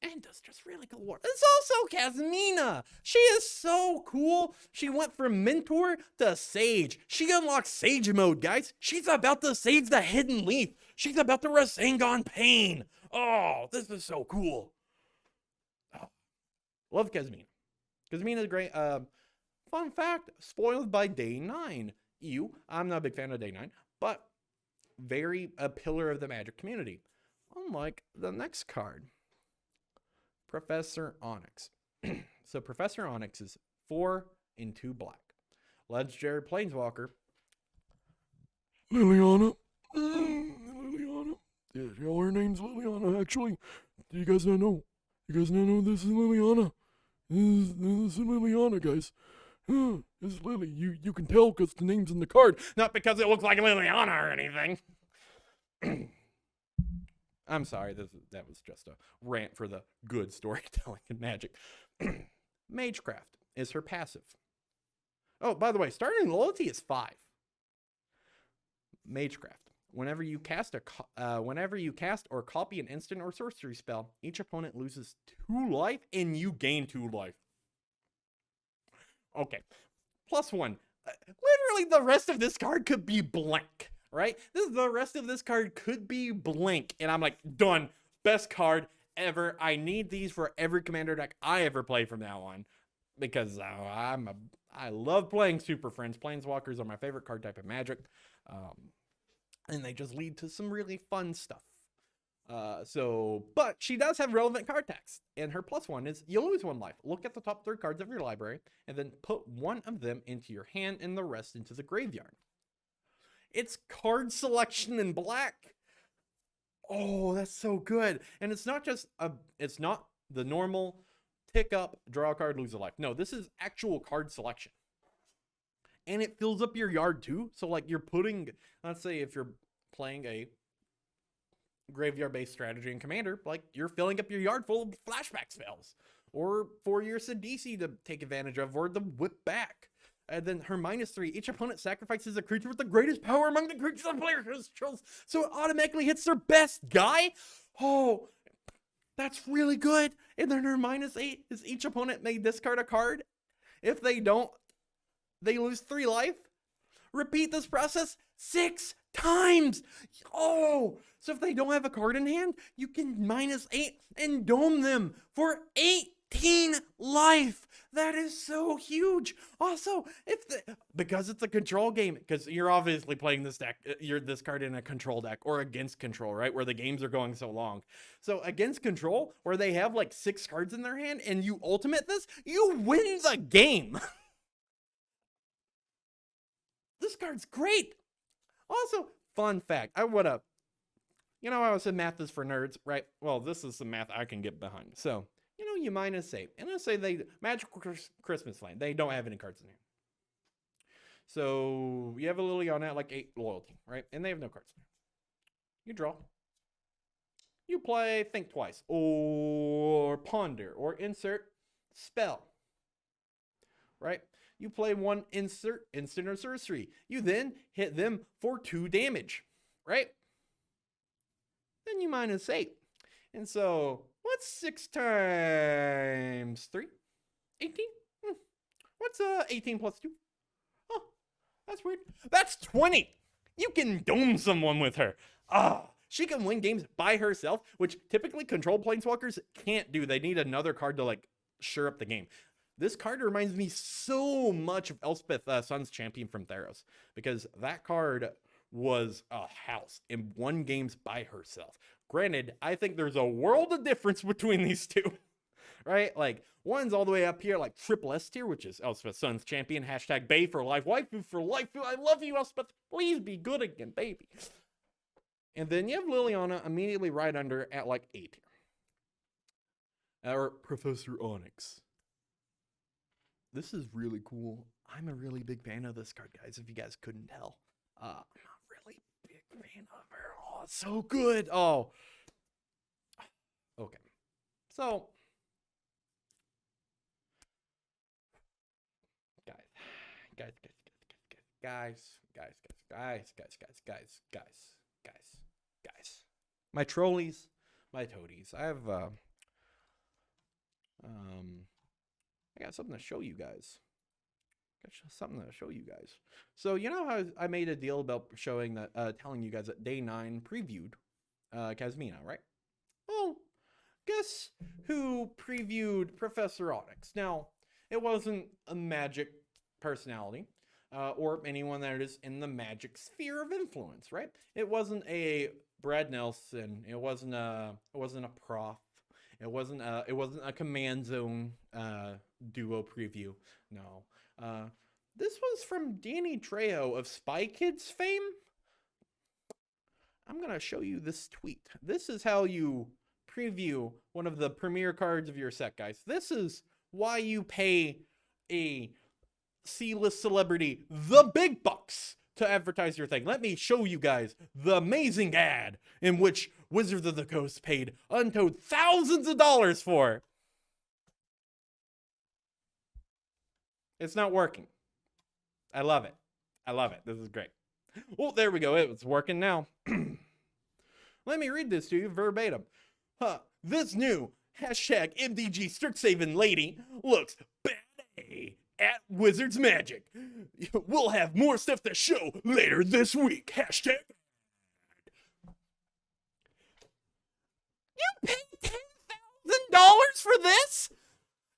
and does just really cool work. It's also Cassina. She is so cool. She went from Mentor to Sage. She unlocked Sage mode, guys. She's about to sage the Hidden Leaf. She's about to Rasengan Pain. Oh, this is so cool. Oh, love Cassina. Cassina is great. Fun fact, spoiled by Day 9. I'm not a big fan of Day 9, but a pillar of the Magic community. Unlike the next card, Professor Onyx. So Professor Onyx is 4 and 2 black. Legendary Planeswalker. Liliana. Liliana. Yeah, her name's Liliana, actually. Do you guys not know? You guys not know this is Liliana? This is Liliana, guys. It's Lily. You can tell because the name's in the card, not because it looks like Liliana or anything. I'm sorry, that was just a rant for the good storytelling in Magic. Magecraft is her passive. Oh, by the way, starting loyalty is 5. Magecraft. Whenever you cast or copy an instant or sorcery spell, each opponent loses 2 life and you gain 2 life. Okay. +1. Literally, the rest of this card could be blank, right? The rest of this card could be blank, and I'm like, done. Best card ever. I need these for every commander deck I ever play from now on, because I love playing Super Friends. Planeswalkers are my favorite card type of Magic, and they just lead to some really fun stuff. But she does have relevant card text, and her +1 is you lose 1 life. Look at the top 3 cards of your library, and then put 1 of them into your hand and the rest into the graveyard. It's card selection in black. Oh, that's so good. And it's not just it's not the normal pick up, draw a card, lose a life. No, this is actual card selection. And it fills up your yard too. So like you're putting, let's say if you're playing a graveyard-based strategy in Commander, like you're filling up your yard full of flashback spells, or for your Sidisi to take advantage of, or the whip back. And then her -3, each opponent sacrifices a creature with the greatest power among the creatures the player controls, so it automatically hits their best guy. Oh, that's really good. And then her -8 is each opponent may discard a card. If they don't, they lose 3 life. Repeat this process 6 times. Oh, so if they don't have a card in hand, you can -8 and dome them for 18 life. That is so huge. Also, because it's a control game, because you're obviously playing this deck, this card in a control deck or against control, right? Where the games are going so long. So against control, where they have like 6 cards in their hand and you ultimate this, you win the game. This card's great. Also, fun fact, I said math is for nerds, right? Well, this is some math I can get behind. So, you -8. And let's say Magical Christmas Land, they don't have any cards in here. So, you have a Liliana at like 8 loyalty, right? And they have no cards in here. You draw. You play Think Twice, or Ponder, or Insert Spell, right? You play 1 instant or sorcery. You then hit them for 2 damage, right? Then you -8. And so, what's 6 times 3? 18? What's 18 plus 2? Oh, that's weird. That's 20! You can dome someone with her. She can win games by herself, which typically control planeswalkers can't do. They need another card to like sure up the game. This card reminds me so much of Elspeth, Sun's Champion from Theros, because that card was a house and won games by herself. Granted, I think there's a world of difference between these two, right? Like, one's all the way up here, like triple S tier, which is Elspeth, Sun's Champion, #Bay for life, waifu for life. I love you, Elspeth. Please be good again, baby. And then you have Liliana immediately right under at like A tier. Or Professor Onyx. This is really cool. I'm a really big fan of this card, guys, if you guys couldn't tell. I'm a really big fan of her. Oh, it's so good. Oh. Okay. So, guys. My trolleys, my toadies. I got something to show you guys. So you know how I made a deal about showing that, telling you guys that day 9 previewed Cassina, right? Well, guess who previewed Professor Onyx? Now, it wasn't a Magic personality, or anyone that is in the Magic sphere of influence, right? It wasn't a Brad Nelson. It wasn't a Prof. It wasn't a Command Zone duo preview. No. This was from Danny Trejo of Spy Kids fame. I'm going to show you this tweet. This is how you preview one of the premier cards of your set, guys. This is why you pay a C-list celebrity the big bucks to advertise your thing. Let me show you guys the amazing ad in which Wizards of the Coast paid untold thousands of dollars for. It's not working. I love it. This is great. Well, there we go. It's working now. Let me read this to you verbatim. This new #MDG Strixhaven lady looks bad at Wizards Magic. We'll have more stuff to show later this week. Hashtag. You paid $10,000 for this?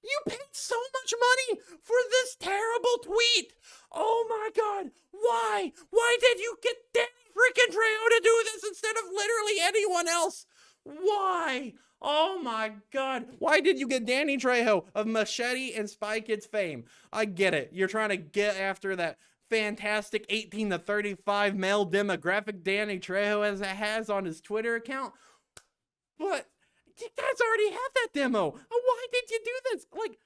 You paid so much money for this terrible tweet. Oh my God. Why? Why did you get Danny freaking Trejo to do this instead of literally anyone else? Why? Oh my God. Why did you get Danny Trejo of Machete and Spy Kids fame? I get it. You're trying to get after that fantastic 18 to 35 male demographic Danny Trejo has on his Twitter account. But you guys already have that demo. Why did you do this? Like,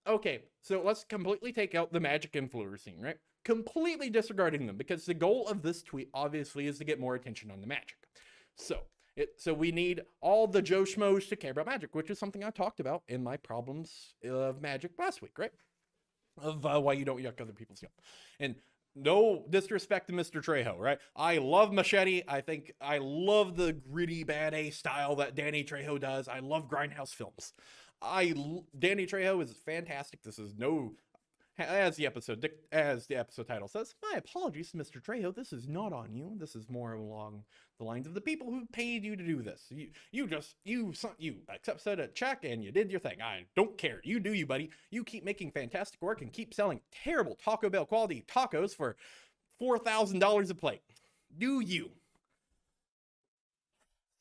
okay, so let's completely take out the Magic influencer scene, right? Completely disregarding them, because the goal of this tweet obviously is to get more attention on the Magic. So we need all the Joe Schmoes to care about Magic, which is something I talked about in my problems of Magic last week, right? Of why you don't yuck other people's yum. And no disrespect to Mr. Trejo, right? I love Machete. I love the gritty bad A style that Danny Trejo does. I love Grindhouse films. Danny Trejo is fantastic. This is no, as the episode title says, my apologies, Mr. Trejo. This is not on you. This is more along the lines of the people who paid you to do this. You accepted a check and you did your thing. I don't care. You do you, buddy. You keep making fantastic work and keep selling terrible Taco Bell quality tacos for $4,000 a plate. Do you?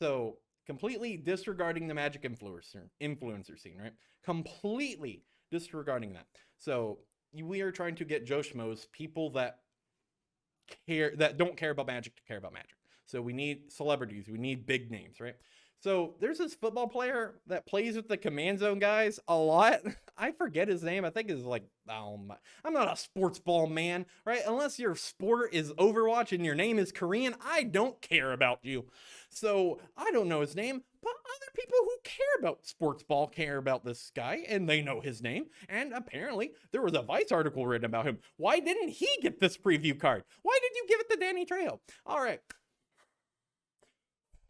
So completely disregarding the Magic influencer scene, right? Completely disregarding that. So we are trying to get Joe Schmoes, people that don't care about Magic, to care about Magic. So we need celebrities, we need big names, right? So there's this football player that plays with the Command Zone guys a lot. I forget his name. I think it's like, I'm not a sports ball man, right? Unless your sport is Overwatch and your name is Korean, I don't care about you. So I don't know his name, but other people who care about sports ball care about this guy, and they know his name. And apparently there was a Vice article written about him. Why didn't he get this preview card? Why did you give it to Danny Trejo? All right.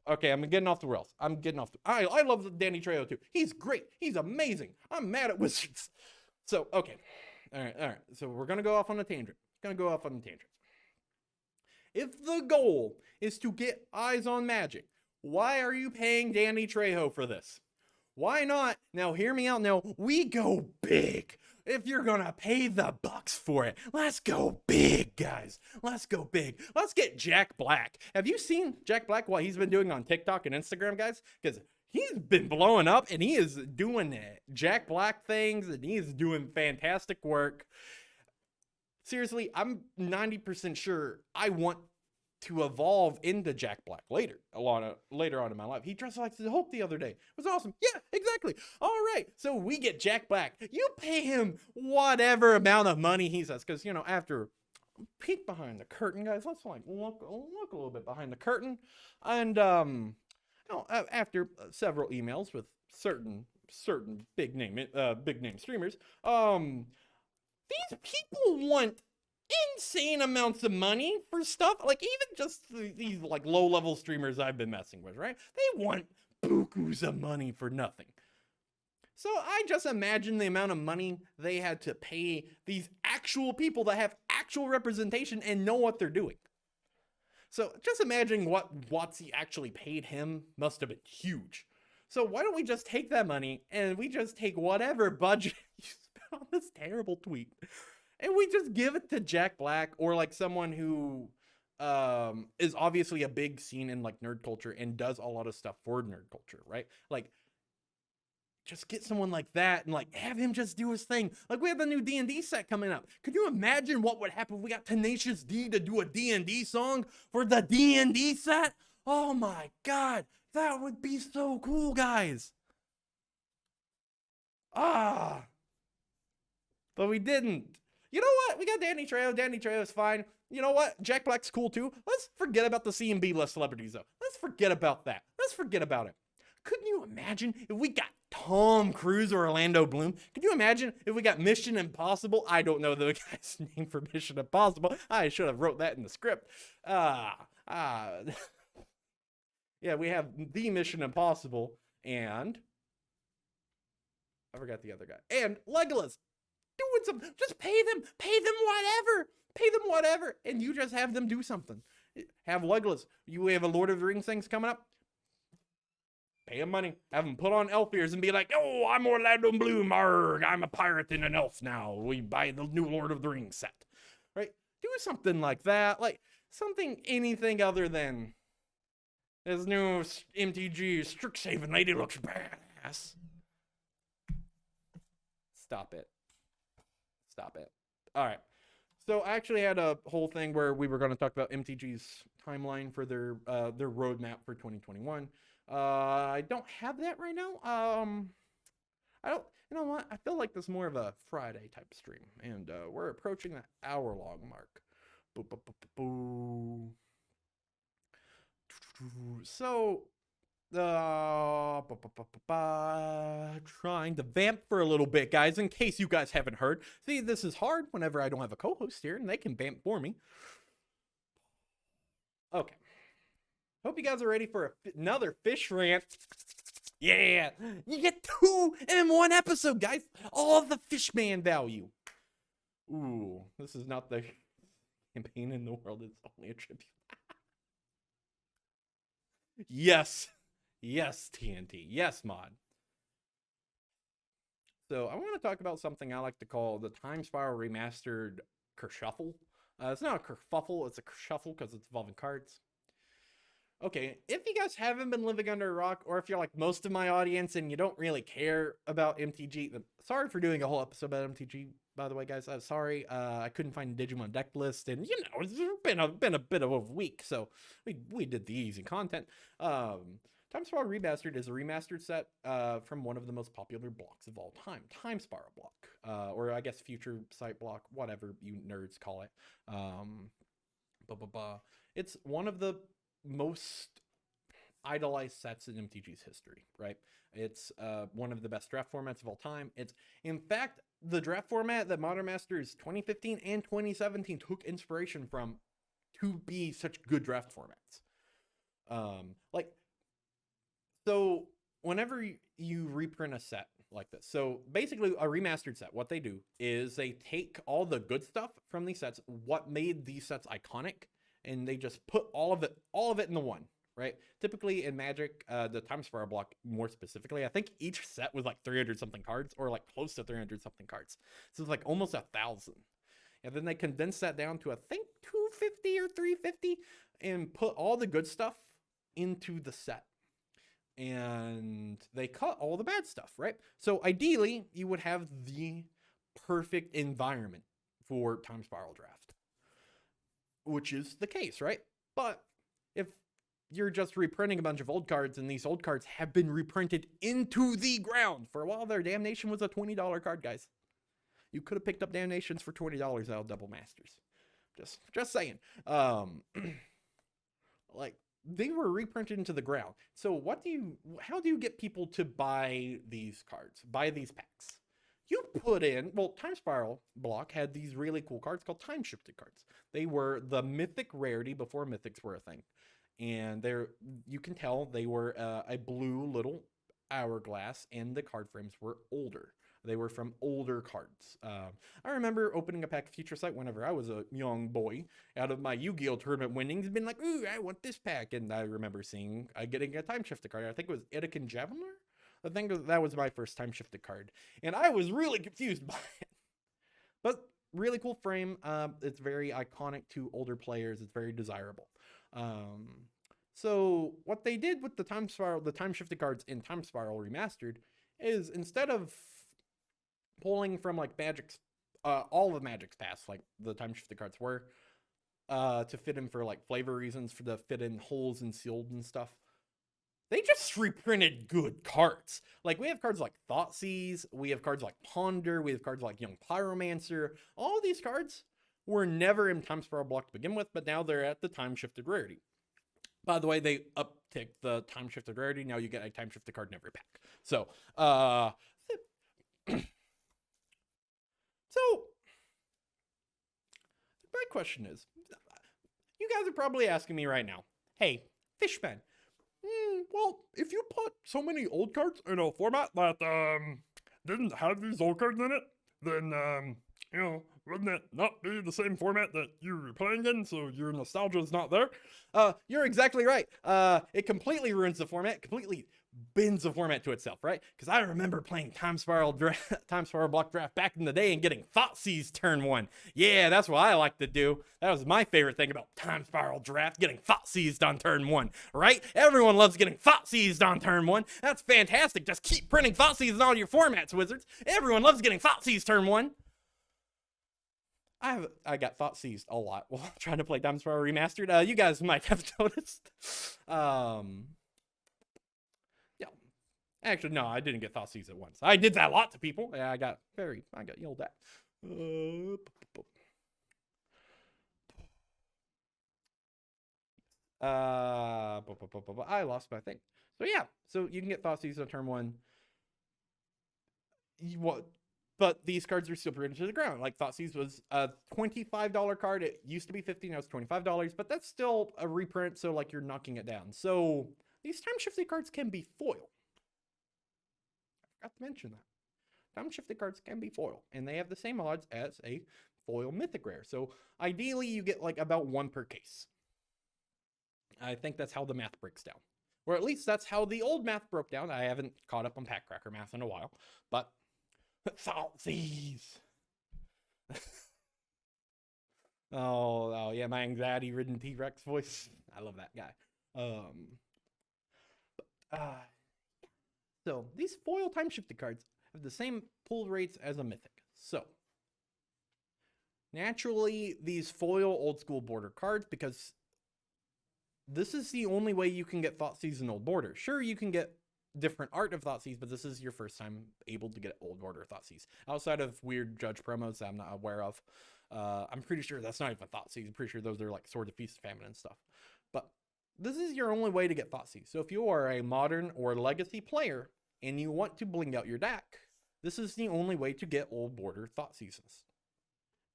Okay, I'm getting off the rails. I love Danny Trejo too. He's great. He's amazing. I'm mad at Wizards. So, okay. All right. So we're going to go off on a tangent. If the goal is to get eyes on Magic, why are you paying Danny Trejo for this? Why not? Now, hear me out. Now, we go big. If you're gonna pay the bucks for it, let's go big, guys. Let's go big. Let's get Jack Black. Have you seen Jack Black, what he's been doing on TikTok and Instagram, guys? Because he's been blowing up and he is doing Jack Black things and he's doing fantastic work. Seriously, I'm 90% sure I want to evolve into Jack Black later on in my life. He dressed like the Hulk the other day. It was awesome. Yeah, exactly. All right, so we get Jack Black. You pay him whatever amount of money he says, because after peek behind the curtain, guys. Let's like look a little bit behind the curtain, and after several emails with certain big name streamers, these people want insane amounts of money for stuff, like even just these like low-level streamers I've been messing with, right? They want bukus of money for nothing. So I just imagine the amount of money they had to pay these actual people that have actual representation and know what they're doing. So just imagining what WotC actually paid him must have been huge. So why don't we just take that money and we just take whatever budget you spent on this terrible tweet, and we just give it to Jack Black, or like someone who is obviously a big scene in like nerd culture and does a lot of stuff for nerd culture, right? Like, just get someone like that and like have him just do his thing. Like, we have the new D&D set coming up. Could you imagine what would happen if we got Tenacious D to do a D&D song for the D&D set? Oh my God, that would be so cool, guys. But we didn't. You know what? We got Danny Trejo. Danny Trejo is fine. You know what? Jack Black's cool too. Let's forget about the C&B list celebrities though. Let's forget about that. Let's forget about it. Couldn't you imagine if we got Tom Cruise or Orlando Bloom? Could you imagine if we got Mission Impossible? I don't know the guy's name for Mission Impossible. I should have wrote that in the script. Yeah, we have the Mission Impossible and I forgot the other guy. And Legolas. doing something. Just pay them whatever, and you just have them do something. Have Legolas. You have a Lord of the Rings things coming up. Pay him money. Have him put on elf ears and be like, "Oh, I'm Orlando Bloom. Arg, I'm a pirate and an elf now. We buy the new Lord of the Rings set." Right? Do something like that. Like, anything other than this new MTG Strixhaven lady looks badass. Stop it. All right. So I actually had a whole thing where we were going to talk about MTG's timeline for their roadmap for 2021. I don't have that right now. I don't. You know what? I feel like this is more of a Friday type stream, and we're approaching that hour-long mark. So, trying to vamp for a little bit, guys, in case you guys haven't heard. See, this is hard whenever I don't have a co-host here, and they can vamp for me. Okay. Hope you guys are ready for another fish rant. Yeah, you get 2 in 1 episode, guys. All the Fishman value. Ooh, this is not the campaign in the world. It's only a tribute. Yes, TNT. Yes, mod. So I want to talk about something I like to call the Time Spiral Remastered Kershuffle. It's not a kerfuffle, it's a kershuffle because it's involving cards. Okay, if you guys haven't been living under a rock, or if you're like most of my audience and you don't really care about MTG, then sorry for doing a whole episode about MTG, by the way, guys. I'm sorry, I couldn't find a Digimon deck list, and it's been a bit of a week, so we did the easy content. Time Spiral Remastered is a remastered set from one of the most popular blocks of all time, Time Spiral block, or I guess Future Sight block, whatever you nerds call it. It's one of the most idolized sets in MTG's history, right? It's one of the best draft formats of all time. It's, in fact, the draft format that Modern Masters 2015 and 2017 took inspiration from to be such good draft formats. So whenever you reprint a set like this, so basically a remastered set, what they do is they take all the good stuff from these sets, what made these sets iconic, and they just put all of it in the one, right? Typically in Magic, the Time Spiral block more specifically, I think each set was like 300 something cards, or like close to 300 something cards. So it's like almost 1,000. And then they condensed that down to I think 250 or 350 and put all the good stuff into the set. And they cut all the bad stuff, right? So ideally, you would have the perfect environment for Time Spiral Draft, which is the case, right? But if you're just reprinting a bunch of old cards, and these old cards have been reprinted into the ground. For a while there, Damnation was a $20 card, guys. You could have picked up Damnations for $20 out of Double Masters. Just saying. Like, they were reprinted into the ground. So how do you get people to buy these cards, buy these packs? You put in, Time Spiral block had these really cool cards called time shifted cards. They were the mythic rarity before mythics were a thing. And you can tell they were a blue little hourglass, and the card frames were older. They were from older cards. I remember opening a pack of Future Sight whenever I was a young boy out of my Yu-Gi-Oh! Tournament winnings and been like, ooh, I want this pack. And I remember getting a time shifted card. I think it was Edekin Javeliner. I think that was my first time shifted card. And I was really confused by it. But really cool frame. It's very iconic to older players. It's very desirable. So what they did with the time shifted cards in Time Spiral Remastered is, instead of pulling from like Magic's, all of Magic's past, like the time shifted cards were, to fit in for like flavor reasons, for the fit in holes and sealed and stuff, they just reprinted good cards. Like, we have cards like Thoughtseize, we have cards like Ponder, we have cards like Young Pyromancer. All these cards were never in Time Spiral block to begin with, but now they're at the time shifted rarity. By the way, they upticked the time shifted rarity. Now you get a time shifted card in every pack. So, so my question is, you guys are probably asking me right now, hey, Fishman, well, if you put so many old cards in a format that didn't have these old cards in it, then, wouldn't it not be the same format that you were playing in, so your nostalgia is not there? You're exactly right. It completely ruins the format, completely bends the format to itself, right? Because I remember playing Time Spiral Block Draft back in the day and getting Thoughtseize turn 1. Yeah, that's what I like to do. That was my favorite thing about Time Spiral Draft, getting Thoughtseized on turn 1, right? Everyone loves getting Thoughtseized on turn 1. That's fantastic. Just keep printing Thoughtseized in all your formats, Wizards. Everyone loves getting Thoughtseized turn 1. I got Thoughtseized a lot while trying to play Time Spiral Remastered. You guys might have noticed. Yeah. Actually, no, I didn't get Thoughtseize at once. I did that a lot to people. Yeah, I got yelled at. I lost my thing. So yeah, so you can get Thoughtseize on turn 1. But these cards are still printed to the ground. Like Thoughtseize was a $25 card. It used to be $15, now it's $25, but that's still a reprint, so like you're knocking it down. So these time-shifted cards can be foil. I forgot to mention that. Time-shifted cards can be foil, and they have the same odds as a foil mythic rare. So ideally, you get like about 1 per case. I think that's how the math breaks down. Or at least that's how the old math broke down. I haven't caught up on Pack Cracker math in a while, but Thoughtseize. oh yeah, my anxiety-ridden T-Rex voice. I love that guy. So these foil time-shifted cards have the same pull rates as a mythic. So naturally, these foil old-school border cards, because this is the only way you can get Thoughtseize in old border. Sure, you can get different art of Thoughtseize, but this is your first time able to get old border Thoughtseize. Outside of weird Judge promos that I'm not aware of. I'm pretty sure that's not even Thoughtseize. I'm pretty sure those are like Sword of Feast and Famine and stuff. But this is your only way to get Thoughtseize. So if you are a modern or legacy player and you want to bling out your deck, this is the only way to get old border Thoughtseizes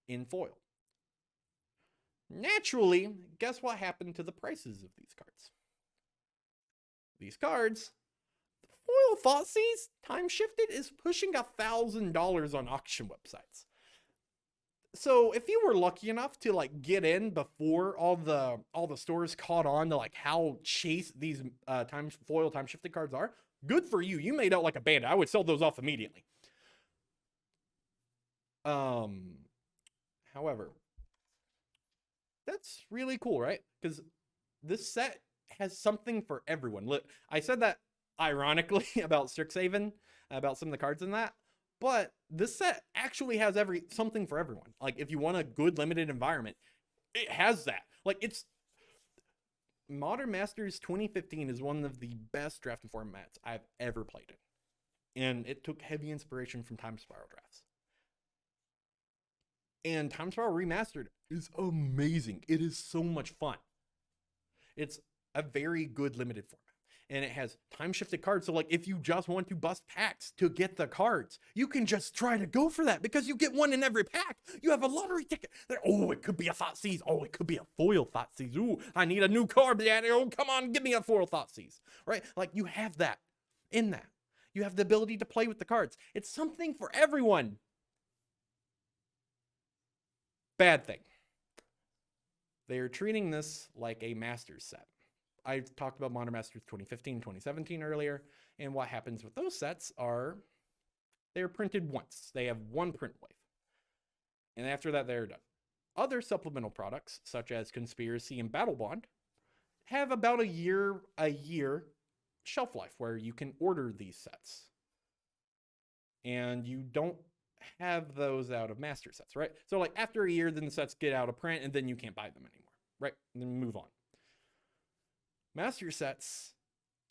in foil. Naturally, guess what happened to the prices of these cards? These cards, the foil Thoughtseize time shifted is pushing $1,000 on auction websites. So if you were lucky enough to like get in before all the stores caught on to like how chase these foil time shifted cards are, good for you. You made out like a bandit. I would sell those off immediately. However, that's really cool, right? Because this set has something for everyone. Look, I said that ironically about Strixhaven, about some of the cards in that, but this set actually has something for everyone. Like, if you want a good limited environment, it has that. Like, it's Modern Masters 2015 is one of the best drafting formats I've ever played in. And it took heavy inspiration from Time Spiral drafts. And Time Spiral Remastered is amazing. It is so much fun. It's a very good limited format. And it has time-shifted cards. So, like, if you just want to bust packs to get the cards, you can just try to go for that because you get one in every pack. You have a lottery ticket. Oh, it could be a Thoughtseize. Oh, it could be a foil Thoughtseize. Ooh, I need a new card, Daddy. Oh, come on, give me a foil Thoughtseize. Right? Like, you have that in that. You have the ability to play with the cards. It's something for everyone. Bad thing. They are treating this like a Masters set. I talked about Modern Masters 2015, 2017 earlier, and what happens with those sets are they're printed once. They have one print wave. And after that, they're done. Other supplemental products, such as Conspiracy and Battle Bond, have about a year shelf life where you can order these sets. And you don't have those out of master sets, right? So like after a year, then the sets get out of print and then you can't buy them anymore, right? And then move on. Master sets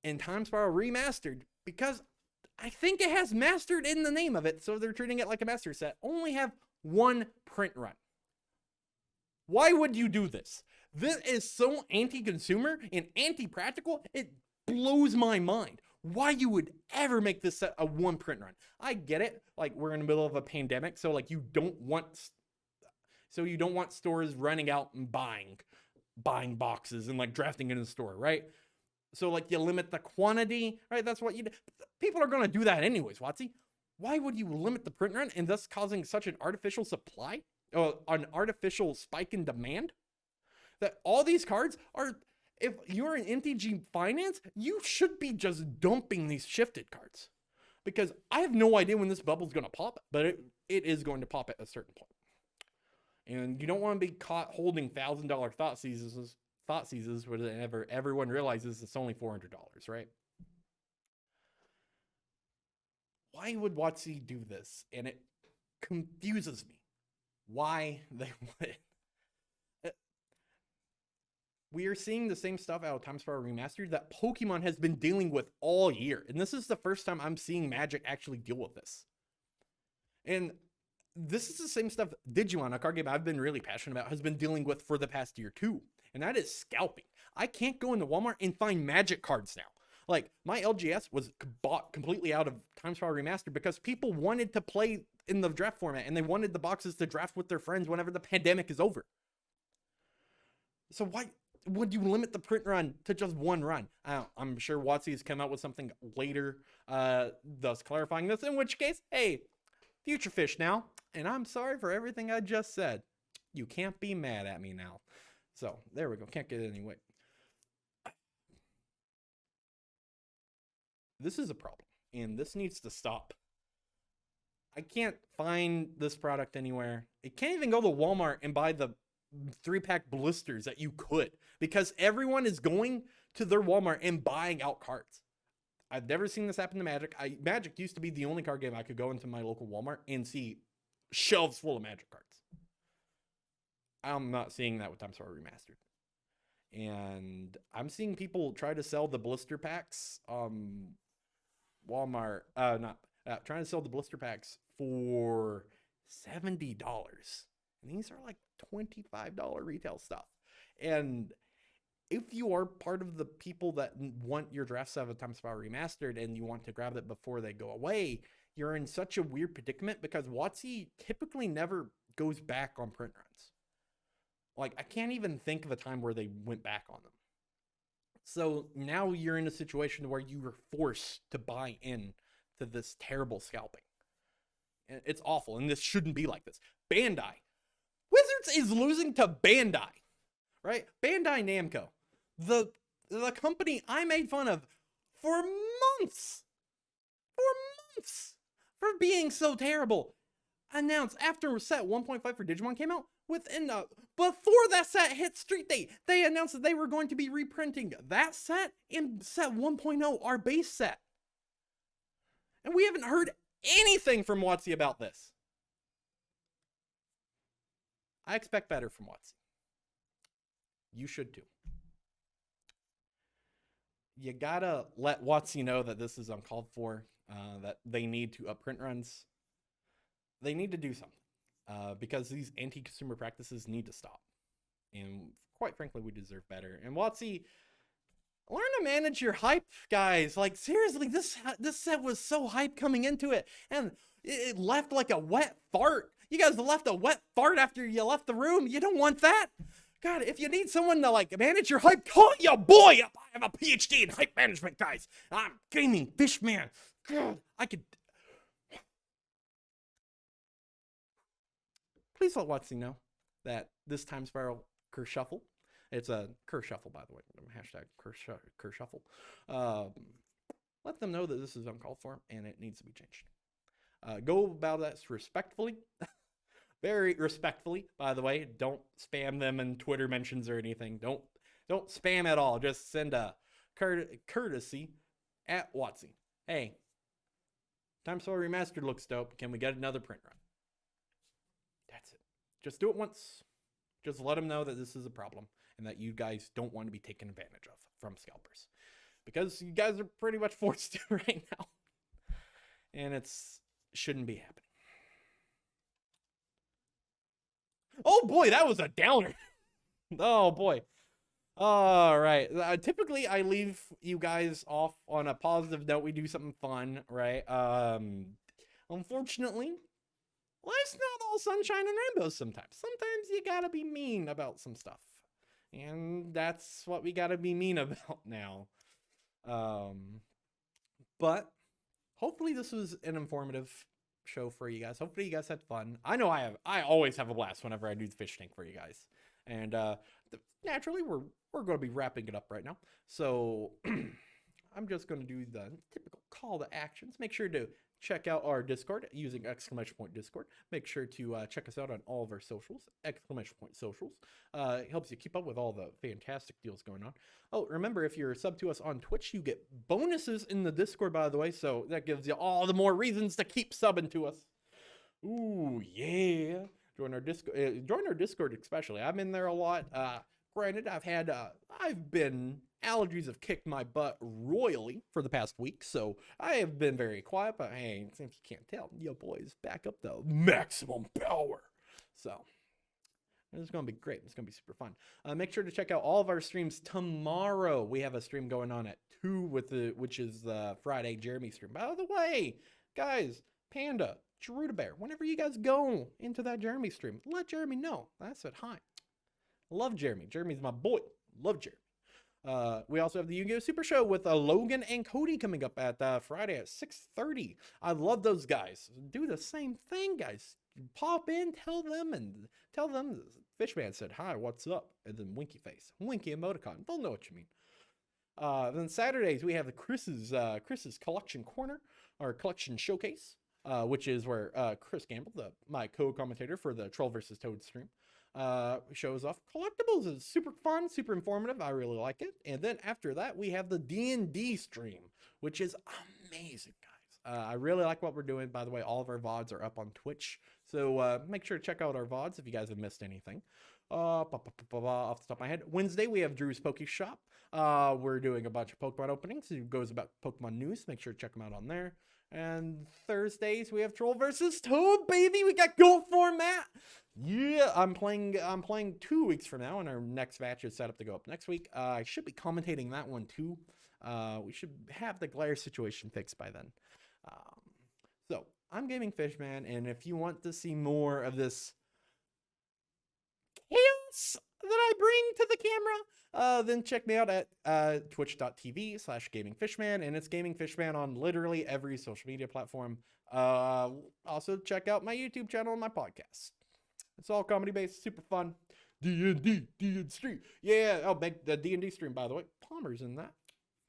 in Time Spiral Remastered, because I think it has Mastered in the name of it, so they're treating it like a master set, only have one print run. Why would you do this? This is so anti-consumer and anti-practical, it blows my mind. Why you would ever make this set a one print run. I get it. Like, we're in the middle of a pandemic, so like you don't want stores running out and buying boxes and like drafting in the store, right? So like you limit the quantity, right? That's what you do. People are going to do that anyways, Watsy. why would you limit the print run and thus causing such an artificial supply, an artificial spike in demand? That all these cards are, if you're an MTG Finance, you should be just dumping these shifted cards. Because I have no idea when this bubble's going to pop, but it is going to pop at a certain point. And you don't want to be caught holding $1,000 thought seizes whenever everyone realizes it's only $400, right? Why would WotC do this? And it confuses me why they would. We are seeing the same stuff out of Time Spiral Remastered that Pokemon has been dealing with all year. And this is the first time I'm seeing Magic actually deal with this. And this is the same stuff Digimon, a card game I've been really passionate about, has been dealing with for the past year too. And that is scalping. I can't go into Walmart and find Magic cards now. Like, my LGS was bought completely out of Time Spiral Remastered because people wanted to play in the draft format and they wanted the boxes to draft with their friends whenever the pandemic is over. So why would you limit the print run to just one run? I'm sure WotC has come out with something later, thus clarifying this, in which case, hey, future fish now, and I'm sorry for everything I just said. You can't be mad at me now. So, there we go. Can't get it anyway. This is a problem, and this needs to stop. I can't find this product anywhere. It can't even go to Walmart and buy the 3-pack blisters that you could, because everyone is going to their Walmart and buying out cards. I've never seen this happen to Magic. Magic used to be the only card game I could go into my local Walmart and see shelves full of Magic cards. I'm not seeing that with Time Spiral Remastered. And I'm seeing people try to sell the blister packs. Walmart, trying to sell the blister packs for $70. And these are like $25 retail stuff. And if you are part of the people that want your draft set of Time Spiral Remastered and you want to grab it before they go away, you're in such a weird predicament because WotC typically never goes back on print runs. Like, I can't even think of a time where they went back on them. So now you're in a situation where you were forced to buy in to this terrible scalping. And it's awful, and this shouldn't be like this. Bandai. Wizards is losing to Bandai, right? Bandai Namco. The company I made fun of for months. For being so terrible. Announced after set 1.5 for Digimon came out, before that set hit street date, they announced that they were going to be reprinting that set in set 1.0, our base set. And we haven't heard anything from WotC about this. I expect better from WotC. You should too. You gotta let WotC know that this is uncalled for, that they need to up print runs. They need to do something, because these anti-consumer practices need to stop. And quite frankly, we deserve better. And WotC, learn to manage your hype, guys. Like, seriously, this set was so hype coming into it, and it left like a wet fart. You guys left a wet fart after you left the room. You don't want that. God, if you need someone to like manage your hype, call your boy up. I have a PhD in hype management, guys. I'm gaming fishman. God, I could. Please let WotC know that this Time Spiral Kershuffle, it's a Kershuffle, by the way, hashtag Kershuffle. Let them know that this is uncalled for and it needs to be changed. Go about that respectfully, very respectfully, by the way. Don't spam them in Twitter mentions or anything. Don't spam at all. Just send a courtesy at WotC. Hey, Time Spiral Remastered looks dope. Can we get another print run? That's it. Just do it once. Just let them know that this is a problem and that you guys don't want to be taken advantage of from scalpers. Because you guys are pretty much forced to right now. And shouldn't be happening. Oh boy, that was a downer. Oh boy. All right. Typically, I leave you guys off on a positive note. We do something fun, right? Unfortunately, life's not all sunshine and rainbows sometimes. Sometimes you gotta be mean about some stuff. And that's what we gotta be mean about now. But hopefully this was an informative show for you guys. Hopefully you guys had fun. I know I always have a blast whenever I do the fish tank for you guys. And naturally, we're going to be wrapping it up right now. So I'm just going to do the typical call to actions. Make sure to check out our Discord using !Discord. Make sure to check us out on all of our socials, !Socials. It helps you keep up with all the fantastic deals going on. Oh, remember, if you're sub to us on Twitch, you get bonuses in the Discord, by the way. So that gives you all the more reasons to keep subbing to us. Ooh, yeah. Join our Discord especially. I'm in there a lot. Granted, allergies have kicked my butt royally for the past week, so I have been very quiet, but hey, if you can't tell, yo boys back up the maximum power. So it's going to be great. It's going to be super fun. Make sure to check out all of our streams tomorrow. We have a stream going on at 2 which is the Friday Jeremy stream. By the way, guys, Panda, Bear, whenever you guys go into that Jeremy stream, let Jeremy know. I said hi. Love Jeremy. Jeremy's my boy. Love Jeremy. We also have the Yu-Gi-Oh! Super Show with Logan and Cody coming up at Friday at 6:30. I love those guys. Do the same thing, guys. Pop in, tell them Fishman said hi, what's up, and then winky face, winky emoticon. They'll know what you mean. Then Saturdays we have the Chris's collection corner, or collection showcase, which is where Chris Gamble, my co-commentator for the Troll vs. Toad stream, shows off collectibles. It's super fun, super informative. I really like it. And then after that, we have the D&D stream, which is amazing, guys. I really like what we're doing. By the way, all of our VODs are up on Twitch, so make sure to check out our VODs if you guys have missed anything. Off the top of my head, Wednesday we have Drew's Poke Shop. We're doing a bunch of Pokemon openings. It goes about Pokemon news. Make sure to check them out on there. And Thursdays we have Troll vs. Toad, baby. We got Go Format. Yeah, I'm playing 2 weeks from now, and our next match is set up to go up next week. I should be commentating that one too. We should have the glare situation fixed by then. So I'm Gaming Fishman, and if you want to see more of this chaos that I bring to the camera, then check me out at twitch.tv/gamingfishman, and it's Gaming Fishman on literally every social media platform. Also check out my YouTube channel and my podcast. It's all comedy based, super fun. D&D stream. Yeah, oh, make the D&D stream, by the way. Palmer's in that.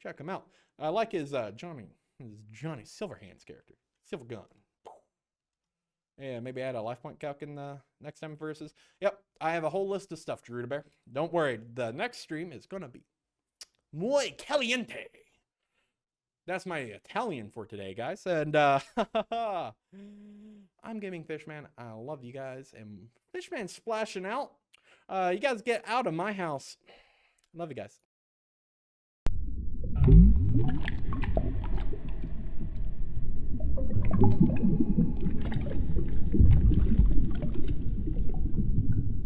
Check him out. I like his Johnny Silverhands character. Silver Gun. Yeah, maybe add a life point calc in the next time versus. Yep, I have a whole list of stuff, Drew Bear. Don't worry, the next stream is gonna be muy caliente. That's my Italian for today, guys. And I'm Gaming Fishman. I love you guys. And Fishman's splashing out. You guys get out of my house. Love you guys.